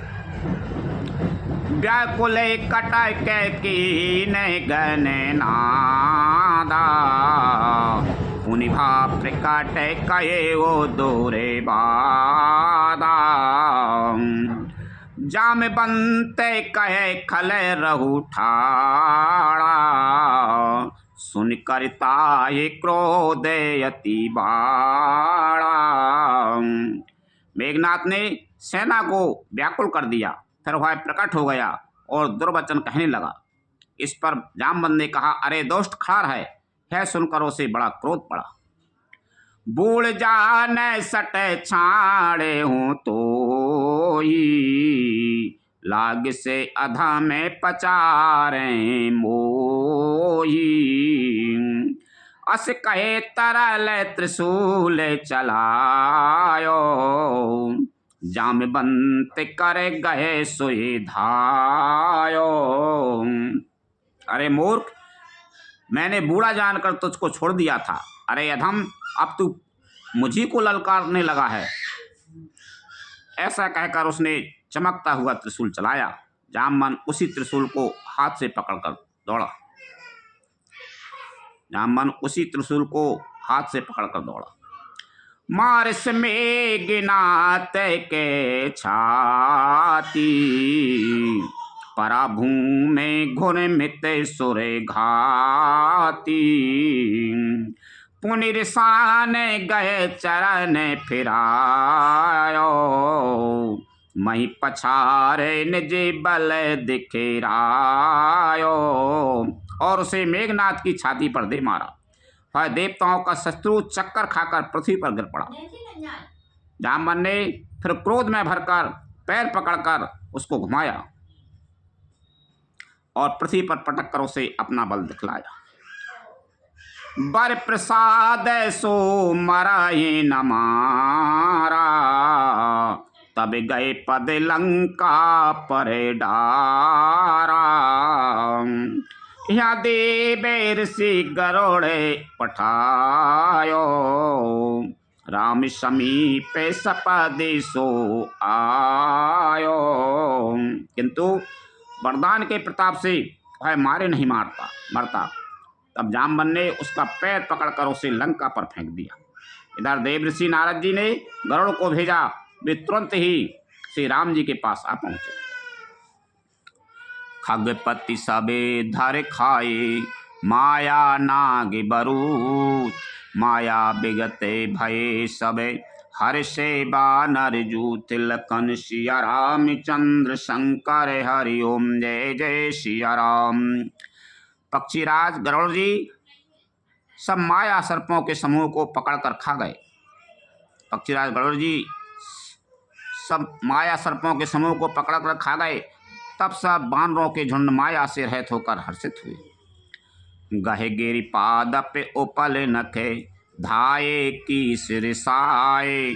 व्याकुल कटक कीन गने नादा, पुनि भाव प्रकट कये वो दोरे बादा। जाम बनते कहे खल रहु ठाड़ा, सुन करता ये क्रोध अति बाड़ा। मेघनाथ ने सेना को व्याकुल कर दिया, फिर वह प्रकट हो गया और दुर्वचन कहने लगा। इस पर जामवंत ने कहा, अरे दोस्त खड़ा है। यह सुनकर उसे बड़ा क्रोध पड़ा। बूढ़ जान सट छाड़े हूँ तो ही, लाग से अधा में पचारे मोही। अस कहे तरल त्रिशूल चलायो, जामवंत कर गए सोई धायो। अरे मूर्ख, मैंने बूढ़ा जानकर तुझको छोड़ दिया था। अरे अधम, अब तू मुझी को ललकारने लगा है। ऐसा कहकर उसने चमकता हुआ त्रिशूल चलाया। जामवंत उसी त्रिशूल को हाथ से पकड़कर दौड़ा। मारिस मेघनाथ के छाती, पराभूमि घुरमित सुर घाती। पुनिरसान गए चरण फिरायो, मही पछारे निज बल दिखरायो। और उसे मेघनाथ की छाती पर दे मारा। वह देवताओं का शत्रु चक्कर खाकर पृथ्वी पर गिर पड़ा। जामवंत ने फिर क्रोध में भरकर पैर पकड़कर उसको घुमाया। और पृथ्वी पर पटक कर उसे अपना बल दिखलाया। बर प्रसाद सो मराए न मारा, तब गए पद लंका पर डारा। यहाँ देव ऋषि गरुड़े पठायो, राम समीप सपदे सो आयो। किंतु वरदान के प्रताप से वह मारे नहीं मरता। तब जामवन ने उसका पैर पकड़कर उसे लंका पर फेंक दिया। इधर देवऋषि नारद जी ने गरुड़ को भेजा। वे तुरंत ही श्री राम जी के पास आ पहुंचे। खगपति सबे धर खाए, माया नाग बरूच, माया बिगते भये सबे, हर्षे बानर जूथ, लखन सिया रामचंद्र शंकर, हरि ओम जय जय सिया राम। पक्षीराज गरुड़ जी सब माया सर्पों के समूह को पकड़कर खा गए। पक्षीराज गरुड़ जी सब माया सर्पों के समूह को पकड़कर खा गए। तब सब बानरों के झुंड माया से रहित होकर हर्षित हुए। गहे गिरि पादप उपल नखे, धाये की सिरसाए,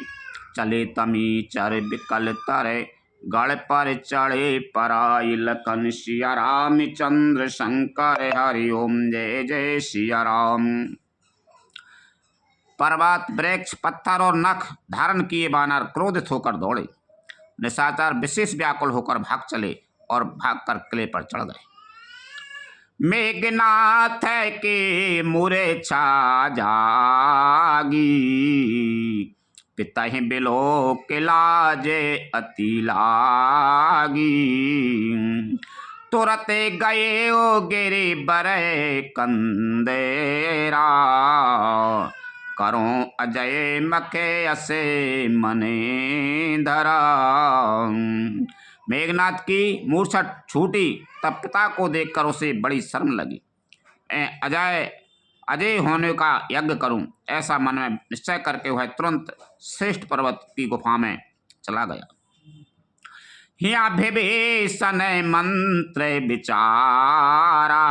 चले तमी चर विकल तरे, गढ़ पर चढ़े पराई, लखन सिया रामचंद्र शंकर, हरि ओम जय जय सिया राम। पर्वत, वृक्ष, पत्थर और नख धारण किए बानर क्रोधित होकर दौड़े। निशाचर विशेष व्याकुल होकर भाग चले और भागकर किले पर चढ़ गए। मेघनाथ के मुरे छा जागी, पितहि बिलो के लाजे अति लागी, तुरत गए ओ गिरि बरे कंदेरा, करो अजय मखे असे मने धरा। मेघनाथ की मूर्छा छूटी। तब पिता को देखकर उसे बड़ी शर्म लगी। अजय होने का यज्ञ करूं, ऐसा मन में निश्चय करके वह तुरंत श्रेष्ठ पर्वत की गुफा में चला गया। हिया विभीषण मंत्र विचारा,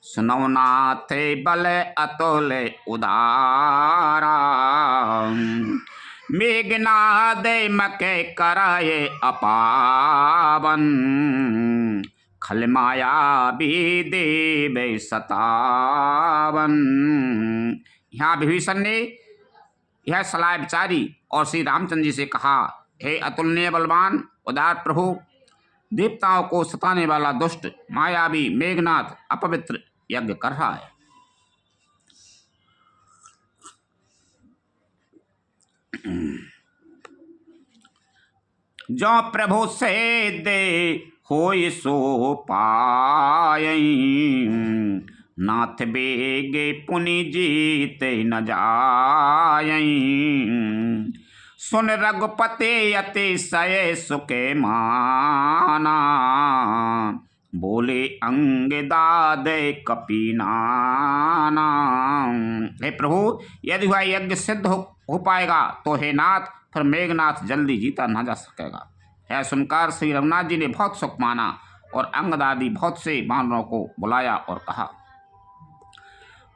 सुनौ नाथ बल अतुल उदारा, मेघनाद मके कराए अपावन, खल माया भी देव सतावन। यहाँ विभीषण ने यह सलाह विचारी और श्री रामचंद्र जी से कहा, हे अतुलनीय बलवान उदार प्रभु, देवताओं को सताने वाला दुष्ट मायावी मेघनाथ अपवित्र यज्ञ कर रहा है। जो प्रभु से दे होय सो पायई, नाथ बेगे पुनि जीत न जायई, सुन रघुपति अतिशय सुखे माना, बोले अंग दादे कपीनाना। हे प्रभु, यदि वह यज्ञ सिद्ध हो पाएगा तो हे नाथ, फिर मेघनाथ जल्दी जीता न जा सकेगा। यह सुनकर श्री रघुनाथ जी ने बहुत सुख माना और अंगदादी बहुत से बानरों को बुलाया और कहा,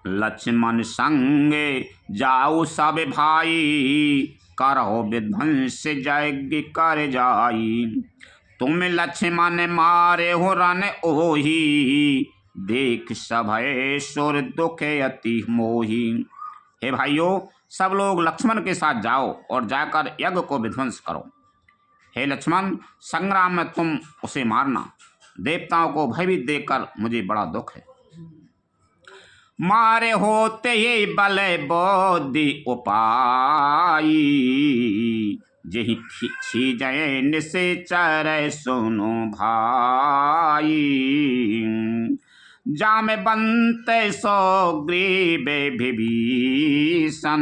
लक्ष्मण संगे जाऊ सब भाई, करो विध्वंस यज्ञ कर जाई, तुम लक्ष्मण मारे हो रन ओही, देख सभय सुर दुखे अति मोही। हे भाइयों, सब लोग लक्ष्मण के साथ जाओ और जाकर यज्ञ को विध्वंस करो। हे लक्ष्मण, संग्राम में तुम उसे मारना। देवताओं को भयभीत देखकर मुझे बड़ा दुख है। मारे होते ही बल बोधि उपाई, जही छीजय निश्चर सुनो भाई, जाम बंते सो ग्रीव विभीषण,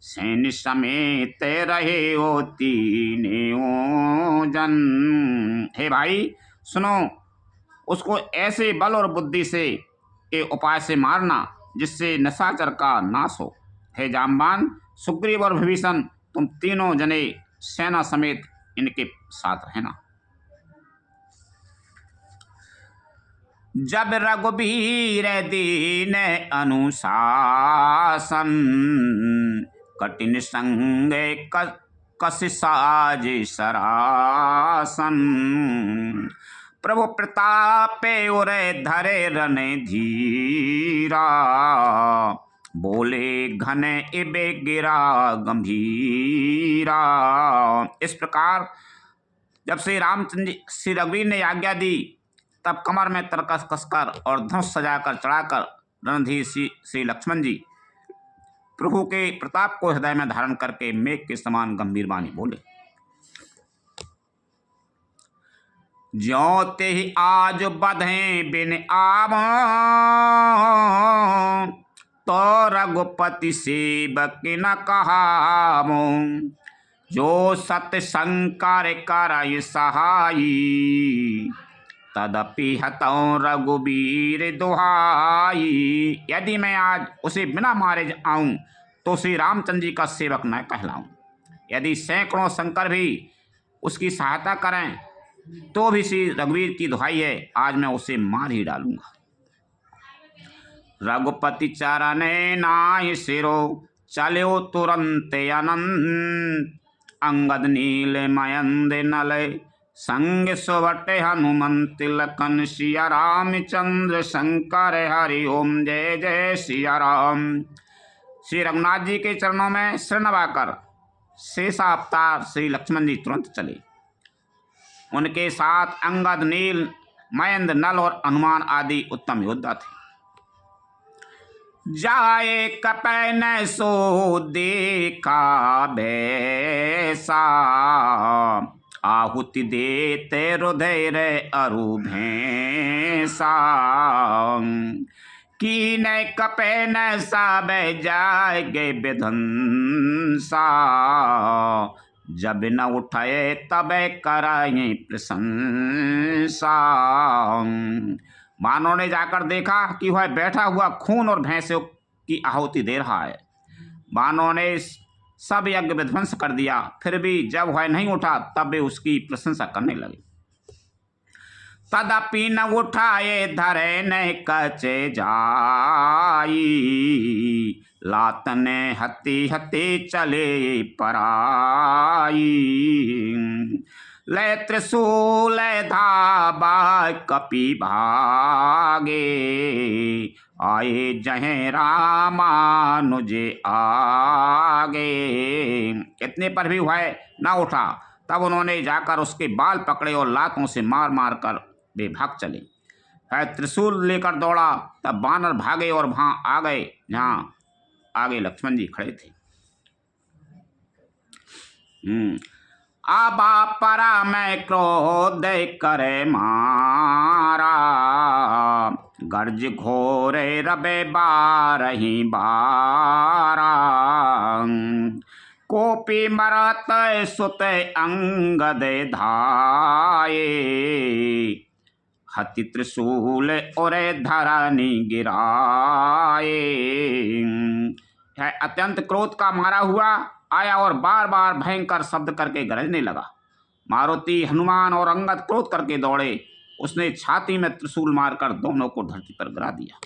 सैन समेत रहे हो तीनों जन। हे भाई सुनो, उसको ऐसे बल और बुद्धि से के उपाय से मारना जिससे निशाचर का नाश हो। हे जामवान, सुग्रीव और विभीषण, तुम तीनों जने सेना समेत इनके साथ रहना। जब रघुबीर दीन अनुशासन, कठिन संग कस साज सरासन। प्रभु प्रतापे उरे धरे रन धीरा, बोले घन इबे गिरा गंभीरा। इस प्रकार जब श्री रामचंद्र जी श्री रघुवीर ने आज्ञा दी, तब कमर में तरकस कसकर और धनुष सजाकर चढ़ाकर रणधीर श्री लक्ष्मण जी प्रभु के प्रताप को हृदय में धारण करके मेघ के समान गंभीर वाणी बोले, ज्यों ते ही आज बधे बिन आव, तो रघुपति सेवक न कहावो। जो सत संकर करय सहाई, तदपि हतौ रघुबीर दुहाई। यदि मैं आज उसे बिना मारे आऊं तो श्री रामचंद्र जी का सेवक न कहलाऊं। यदि सैकड़ों शंकर भी उसकी सहायता करें तो भी श्री रघुवीर की दुहाई है, आज मैं उसे मार ही डालूंगा। रघुपति चरण नाय सिरो, चलो तुरंत अनंत। अंगद नील मयंद नल, संग सुवटे हनुमंत। लखन सिया रामचंद्र, शंकर हरि ओम जय जय सिया राम। श्री रघुनाथ जी के चरणों में सिर नवाकर शेषावतार श्री लक्ष्मण जी तुरंत चले। उनके साथ अंगद, नील, मयंद, नल और हनुमान आदि उत्तम योद्धा थे। जाए कपै न सो देखा बैसा, आहुति देते हृदय अरु भैंसा। की न कपै न सब जाए गे विधंसा, जब न उठाए तब कराए प्रशंसा। मानव ने जाकर देखा कि वह बैठा हुआ खून और भैंसों की आहुति दे रहा है। मानव ने सब यज्ञ विध्वंस कर दिया, फिर भी जब वह नहीं उठा तब वे उसकी प्रशंसा करने लगे। तदपि न उठाए धरे न कचे जाई, लातने हती हती चले पराई। ले त्रिशूल धाबा कपि भागे, आए जहे रामानुजे आगे। इतने पर भी वह न उठा, तब उन्होंने जाकर उसके बाल पकड़े और लातों से मार मार कर वे भाग चले। वह त्रिशूल लेकर दौड़ा, तब बानर भागे और वहां आ गए जहां आगे लक्ष्मण जी खड़े थे। आबा परा मैं क्रोध करे मारा, गर्ज घोरे रबे बारही बारा। कोपी मरत सुत अंगद धाये, हति त्रिशूल ओरे धरानी गिराए। अत्यंत क्रोध का मारा हुआ आया और बार बार भयंकर शब्द करके गरजने लगा। मारुति, हनुमान और अंगद क्रोध करके दौड़े। उसने छाती में त्रिशूल मारकर दोनों को धरती पर गिरा दिया।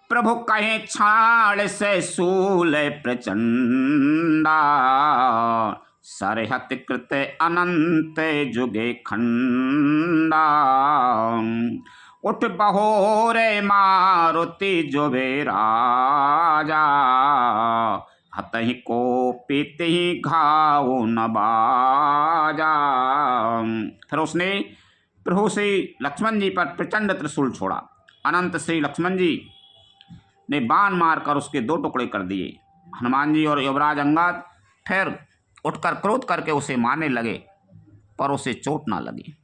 प्रभु कहे छाड़ से शूल प्रचंडा, सरहत कृत अनंत जुगे खंडा। उठ बहोरे मारुति जुबे राजा, हतहि को पीति घाव न बाजा। फिर उसने प्रभु श्री लक्ष्मण जी पर प्रचंड त्रिशूल छोड़ा। अनंत श्री लक्ष्मण जी ने बाण मारकर उसके दो टुकड़े कर दिए। हनुमान जी और युवराज अंगद फिर उठकर क्रोध करके उसे मारने लगे, पर उसे चोट ना लगी।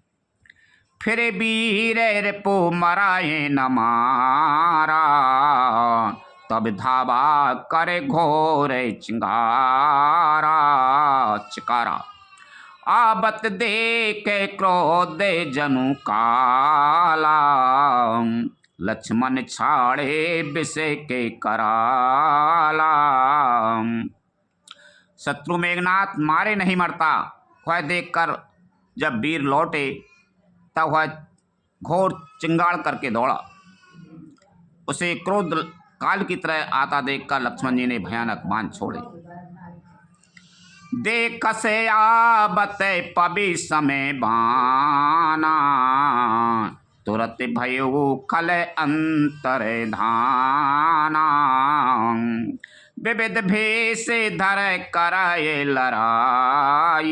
फिर वीर रिपु मराए न मारा, तब धावा करे घोर चिंगारा चिकारा। आबत देख क्रोध जनु काला, लक्ष्मण छाड़े विषय के कराला। शत्रु मेघनाथ मारे नहीं मरता, वह देखकर जब वीर लौटे तब वह घोर चिंगाड़ करके दौड़ा। उसे क्रोध काल की तरह आता देखकर लक्ष्मण जी ने भयानक बाण छोड़े। देख से आवत पबि समय बाना, तुरत भयो खल अंतर धाना। विविध भेष धर कराए लड़ाई,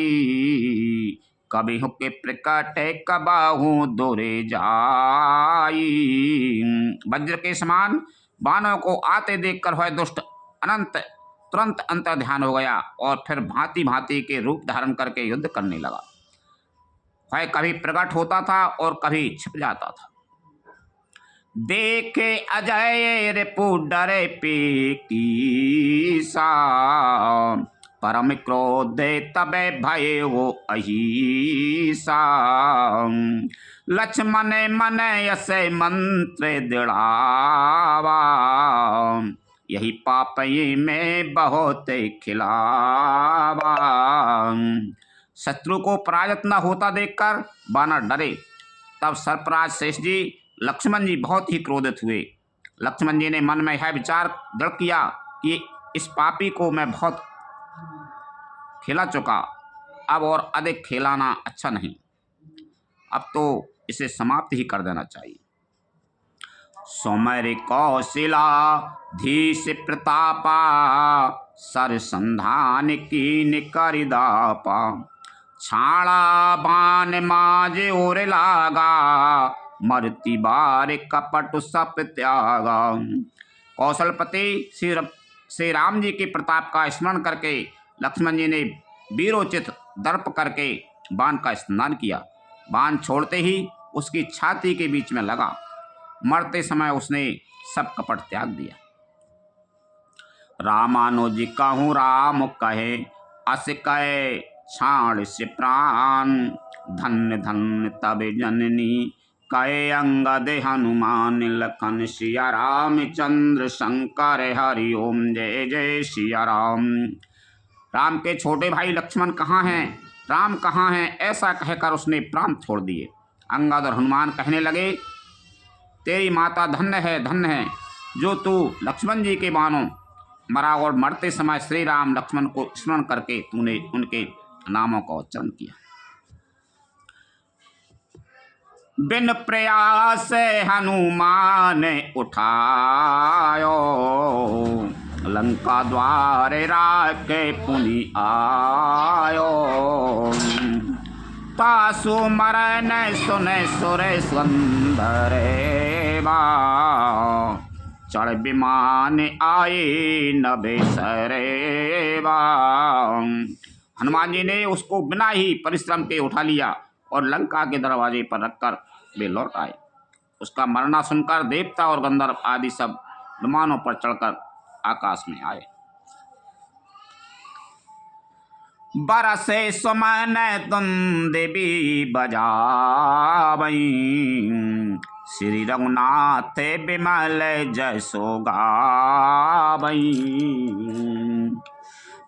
कभी हुके प्रकट कबाहू दूरे जाई। वज्र के समान बाणों को आते देखकर वह दुष्ट अनंत तुरंत अंतर ध्यान हो गया और फिर भांति भांति के रूप धारण करके युद्ध करने लगा। वह कभी प्रकट होता था और कभी छिप जाता था। देखे अजय रिपु डरे पे कीसा, परम क्रोध तबे भय वो अहिसा। लक्ष्मण मन यसे मंत्र दृढ़ावा, यही पाप में बहुत खिलावा। शत्रु को पराजित न होता देखकर वानर डरे। तब सर्पराज शेष जी लक्ष्मण जी बहुत ही क्रोधित हुए। लक्ष्मण जी ने मन में यह विचार दृढ़ किया कि इस पापी को मैं बहुत खेला चुका, अब और अधिक खेलाना अच्छा नहीं, अब तो इसे समाप्त ही कर देना चाहिए। सोमर कौशिला धीश प्रतापा, सर संधान कीन करिदापा। छाड़ा बाण माजे और लागा, मरती बार कपट सप त्यागा। कौशलपति श्री राम जी के प्रताप का स्मरण करके लक्ष्मण जी ने वीरोचित दर्प करके बाण का स्नान किया। बाण छोड़ते ही उसकी छाती के बीच में लगा। मरते समय उसने सब कपट त्याग दिया। रामानुज कहूँ राम कहे, अस कहे छाड़ से प्राण। धन्य धन्य तब जननी कहे अंगद हनुमान। लखन सिया रामचंद्र शंकर हरि ओम जय जय सिया राम। राम के छोटे भाई लक्ष्मण कहाँ हैं, राम कहाँ हैं, ऐसा कहकर उसने प्राण छोड़ दिए। अंगद और हनुमान कहने लगे, तेरी माता धन्य है जो तू लक्ष्मण जी के बाणों मरा और मरते समय श्री राम लक्ष्मण को स्मरण करके तूने उनके नामों का उच्चारण किया। बिन प्रयास हनुमान उठायो, लंका द्वार राके पुनि आयो। तासु मरन सुने सुर सुंदर बा, चढ़ विमान आए नभे सरेबा। हनुमान जी ने उसको बिना ही परिश्रम के उठा लिया और लंका के दरवाजे पर रखकर वे लौट आए। उसका मरना सुनकर देवता और गंधर्व आदि सब विमानों पर चढ़कर आकाश में आए। बरसे सुमन दुंदुभि बजावई, श्री रघुनाथ बिमल जसो गावई।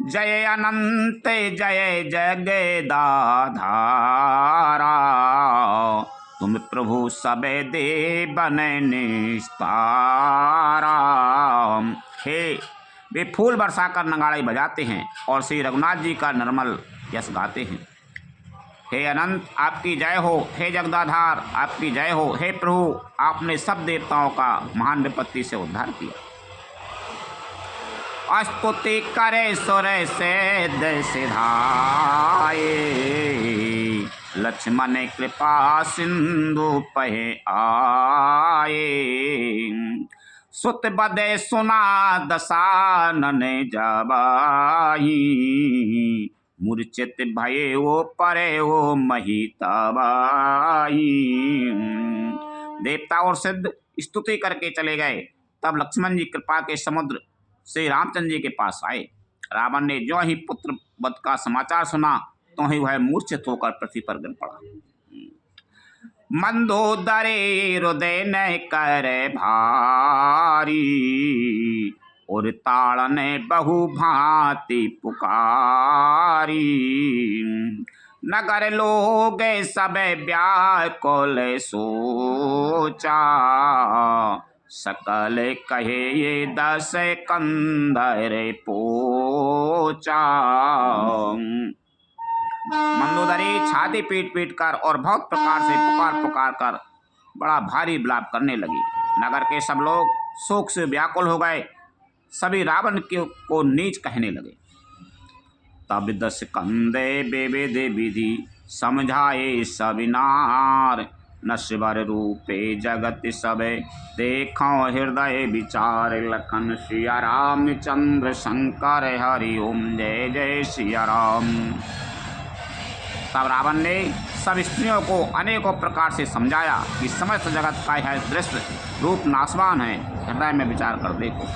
जय अनंत जय जगदाधारा, तुम प्रभु सबे देवन निस्तारा। हे वे फूल बरसाकर नगाड़े बजाते हैं और श्री रघुनाथ जी का निर्मल यश गाते हैं। हे अनंत आपकी जय हो, हे जगदाधार आपकी जय हो, हे प्रभु आपने सब देवताओं का महान विपत्ति से उद्धार किया। स्तुति करे सुर से सिधाए, लक्ष्मण कृपा सिंधु पहे आए। सुत बदे सुना दसानन जबाई, मूर्छित भये वो परे वो मही तबाई। देवता और सिद्ध स्तुति करके चले गए। तब लक्ष्मण जी कृपा के समुद्र श्री रामचंद्र जी के पास आए। रावण ने जो ही पुत्र वध का समाचार सुना तो ही वह मूर्छित होकर पृथ्वी पर गिर पड़ा। मंदोदरे हृदय न कर भारी, और ताड़ने बहु भांति पुकारी। नगर लोग सब व्याकुल सोचा, सकल कहे ये 10 कंधर पोचा। मंदोदरी छाती पीट पीट कर और बहुत प्रकार से पुकार पुकार कर बड़ा भारी विलाप करने लगी। नगर के सब लोग शोक से व्याकुल हो गए, सभी रावण को नीच कहने लगे। तब 10 कंधे बेवेद विधि समझाए सविनार, नश्वर रूपे जगत सब देखो हृदय विचार, लखन सिया राम चंद्र शंकर हरि ओम जय जय सिया राम। तब रावण ने सब स्त्रियों को अनेकों प्रकार से समझाया कि समस्त जगत का यह दृश्य रूप नाशवान है, हृदय में विचार कर देखो।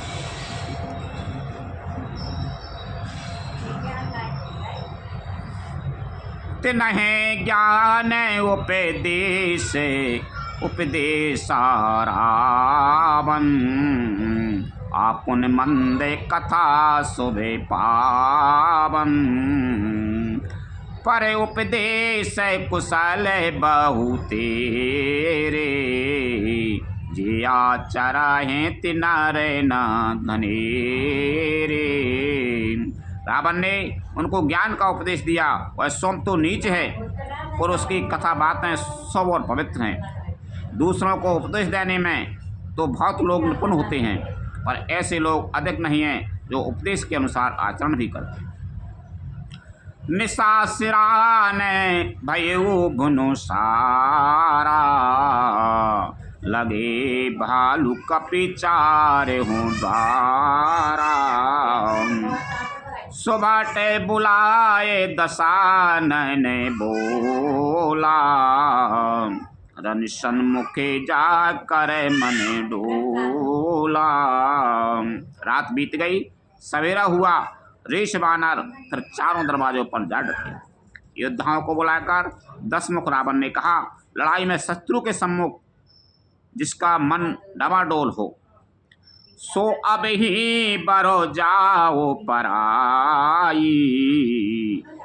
तिन्हें ज्ञान उपदेश उपदेशा रावण, आपुन मंद कथा शुभे पावन, पर उपदेश कुशल बहु तेरे, जे आचरहि तिनर न धनेरे। रावण ने उनको ज्ञान का उपदेश दिया। वह सोम तो नीच है और उसकी कथा बातें सब और पवित्र हैं। दूसरों को उपदेश देने में तो बहुत लोग निपुण होते हैं, पर ऐसे लोग अधिक नहीं हैं जो उपदेश के अनुसार आचरण भी करते हैं। निशासिरान भयउ भुनु सारा, लगे भालू कपि चारे हूँ द्वारा, सुबट बुलाए दशानन बोला, रन सन्मुखे जा कर मन डोला। रात बीत गई, सवेरा हुआ। ऋष बानर फिर चारों दरवाजों पर जा डटे। योद्धाओं को बुलाकर 10 मुख रावण ने कहा, लड़ाई में शत्रु के सम्मुख जिसका मन डवाडोल हो, सो अब ही बरो जाओ पराई,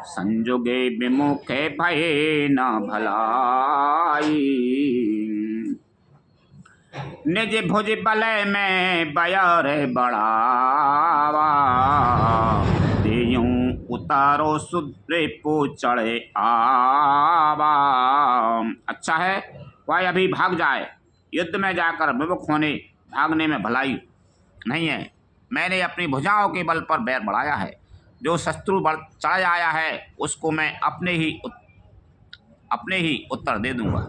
संजुगे विमुखे भय न भलाई। निज भुज बल में बयर बढ़ावा, देयूं उतारो सुद्रे पो चढ़े आवा। अच्छा है वह अभी भाग जाए, युद्ध में जाकर विमुख होने भागने में भलाई नहीं है। मैंने अपनी भुजाओं के बल पर बैर बढ़ाया है। जो शत्रु चढ़ आया है उसको मैं अपने ही उत्तर दे दूंगा।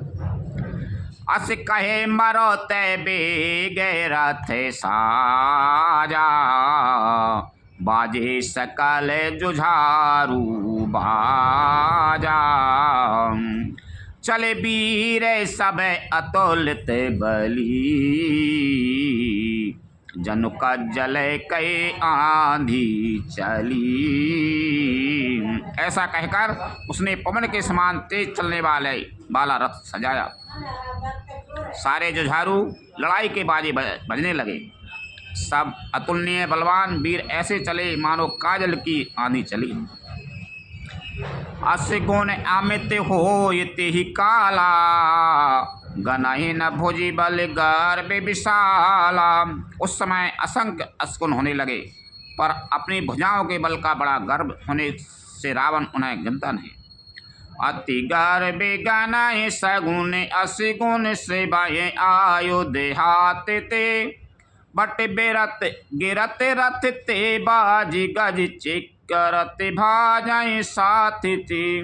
अस कहे मरो ते बेगे रथ साजा, बाजे सकल जुझारू बाजा, चले वीर सब अतुलित बली, जनु का जले कई आंधी चली। ऐसा कहकर उसने पवन के समान तेज चलने वाला रथ सजाया। सारे जुझारू लड़ाई के बाजे बजने लगे। सब अतुलनीय बलवान वीर ऐसे चले मानो काजल की आंधी चली। असगुण अमित होयते ही काला, गनहि न भुजि बल गर्भ विशाला। उस समय असंख्य असगुण होने लगे, पर अपनी भुजाओं के बल का बड़ा गर्व होने से रावण उन्हें गिनता नहीं। अति गर्भ गनहि सगुण असगुण से भय आयो देहात ते, बट बेरत गिरत रथ ते बाजी गज चिकरत भाजय साथ ते।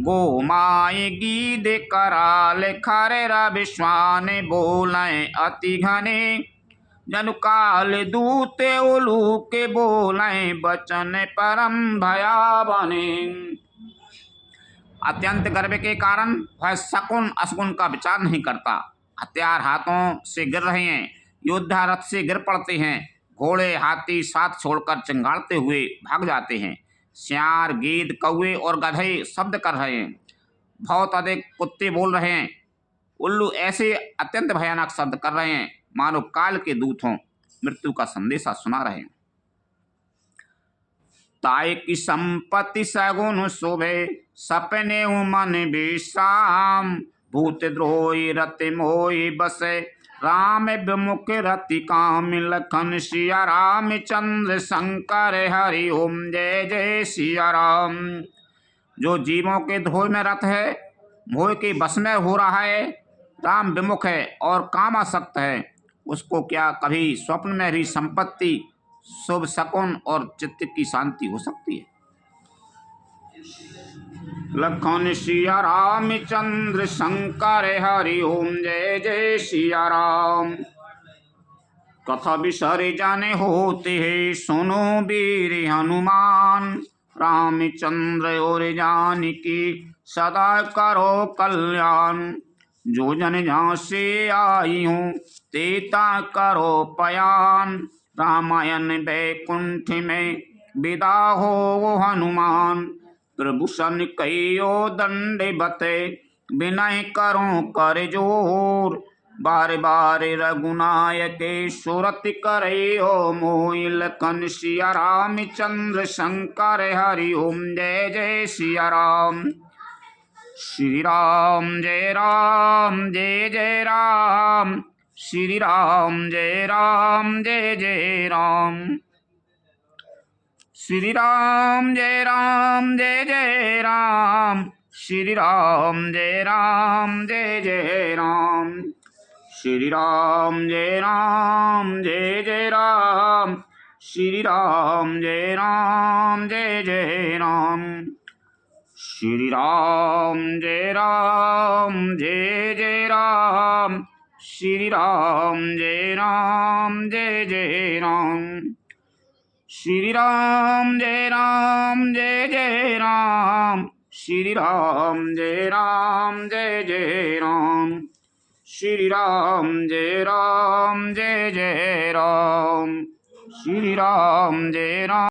गोमाई गीद कराल खर विश्वान बोलें अति घने, जनु काल दूते उलू के बोलें बचन परम भयावने। अत्यंत गर्व के कारण वह सकुन असगुन का विचार नहीं करता। हथियार हाथों से गिर रहे हैं, योद्धा रथ से गिर पड़ते हैं, घोड़े हाथी साथ छोड़कर चिंगाड़ते हुए भाग जाते हैं। सियार गीद कौवे और गधे शब्द कर रहे हैं, बहुत अधिक कुत्ते बोल रहे हैं, उल्लू ऐसे अत्यंत भयानक शब्द कर रहे हैं मानो काल के दूत हों, मृत्यु का संदेशा सुना रहे हैं। ताय की संपत्ति सगुन शोभे, सपने मन विश्राम। भूत द्रोही रति मोहि बसे, राम विमुख रति काम। लखन सिया राम चंद्र शंकर हरि ओम जय जय सिया राम। जो जीवों के द्रोह में रत है, मोह के बस में हो रहा है, राम विमुख है और कामासक्त है, उसको क्या कभी स्वप्न में भी संपत्ति, शुभ शकुन और चित्त की शांति हो सकती है। लखन सिया राम चंद्र शंकर हरि ओम जय जय सिया राम। कथा विसर जाने होते है, सुनो वीर हनुमान। रामचंद्र और जानकी सदा करो कल्याण। जो जन जहाँ से आई हूँ, तेता करो पयान। रामायण वैकुंठ में विदा हो वो हनुमान। प्रभु सन कहियो दंडवते, विनय करो कर जोर। बार बार रघुनायक सुरत करे हो मोहि। लखन सिया राम चंद्र शंकर हरि ओम जय जय सिया राम। श्री राम जय जय राम। श्री राम जय जय राम। श्री राम जय जय राम। श्री राम जय जय राम। श्री राम जय जय राम। श्री राम जय जय राम। श्री राम जय जय राम। श्री राम जय जय राम। श्री राम जय जय राम। श्री राम जय जय राम। श्री राम जय जय राम। श्री राम जय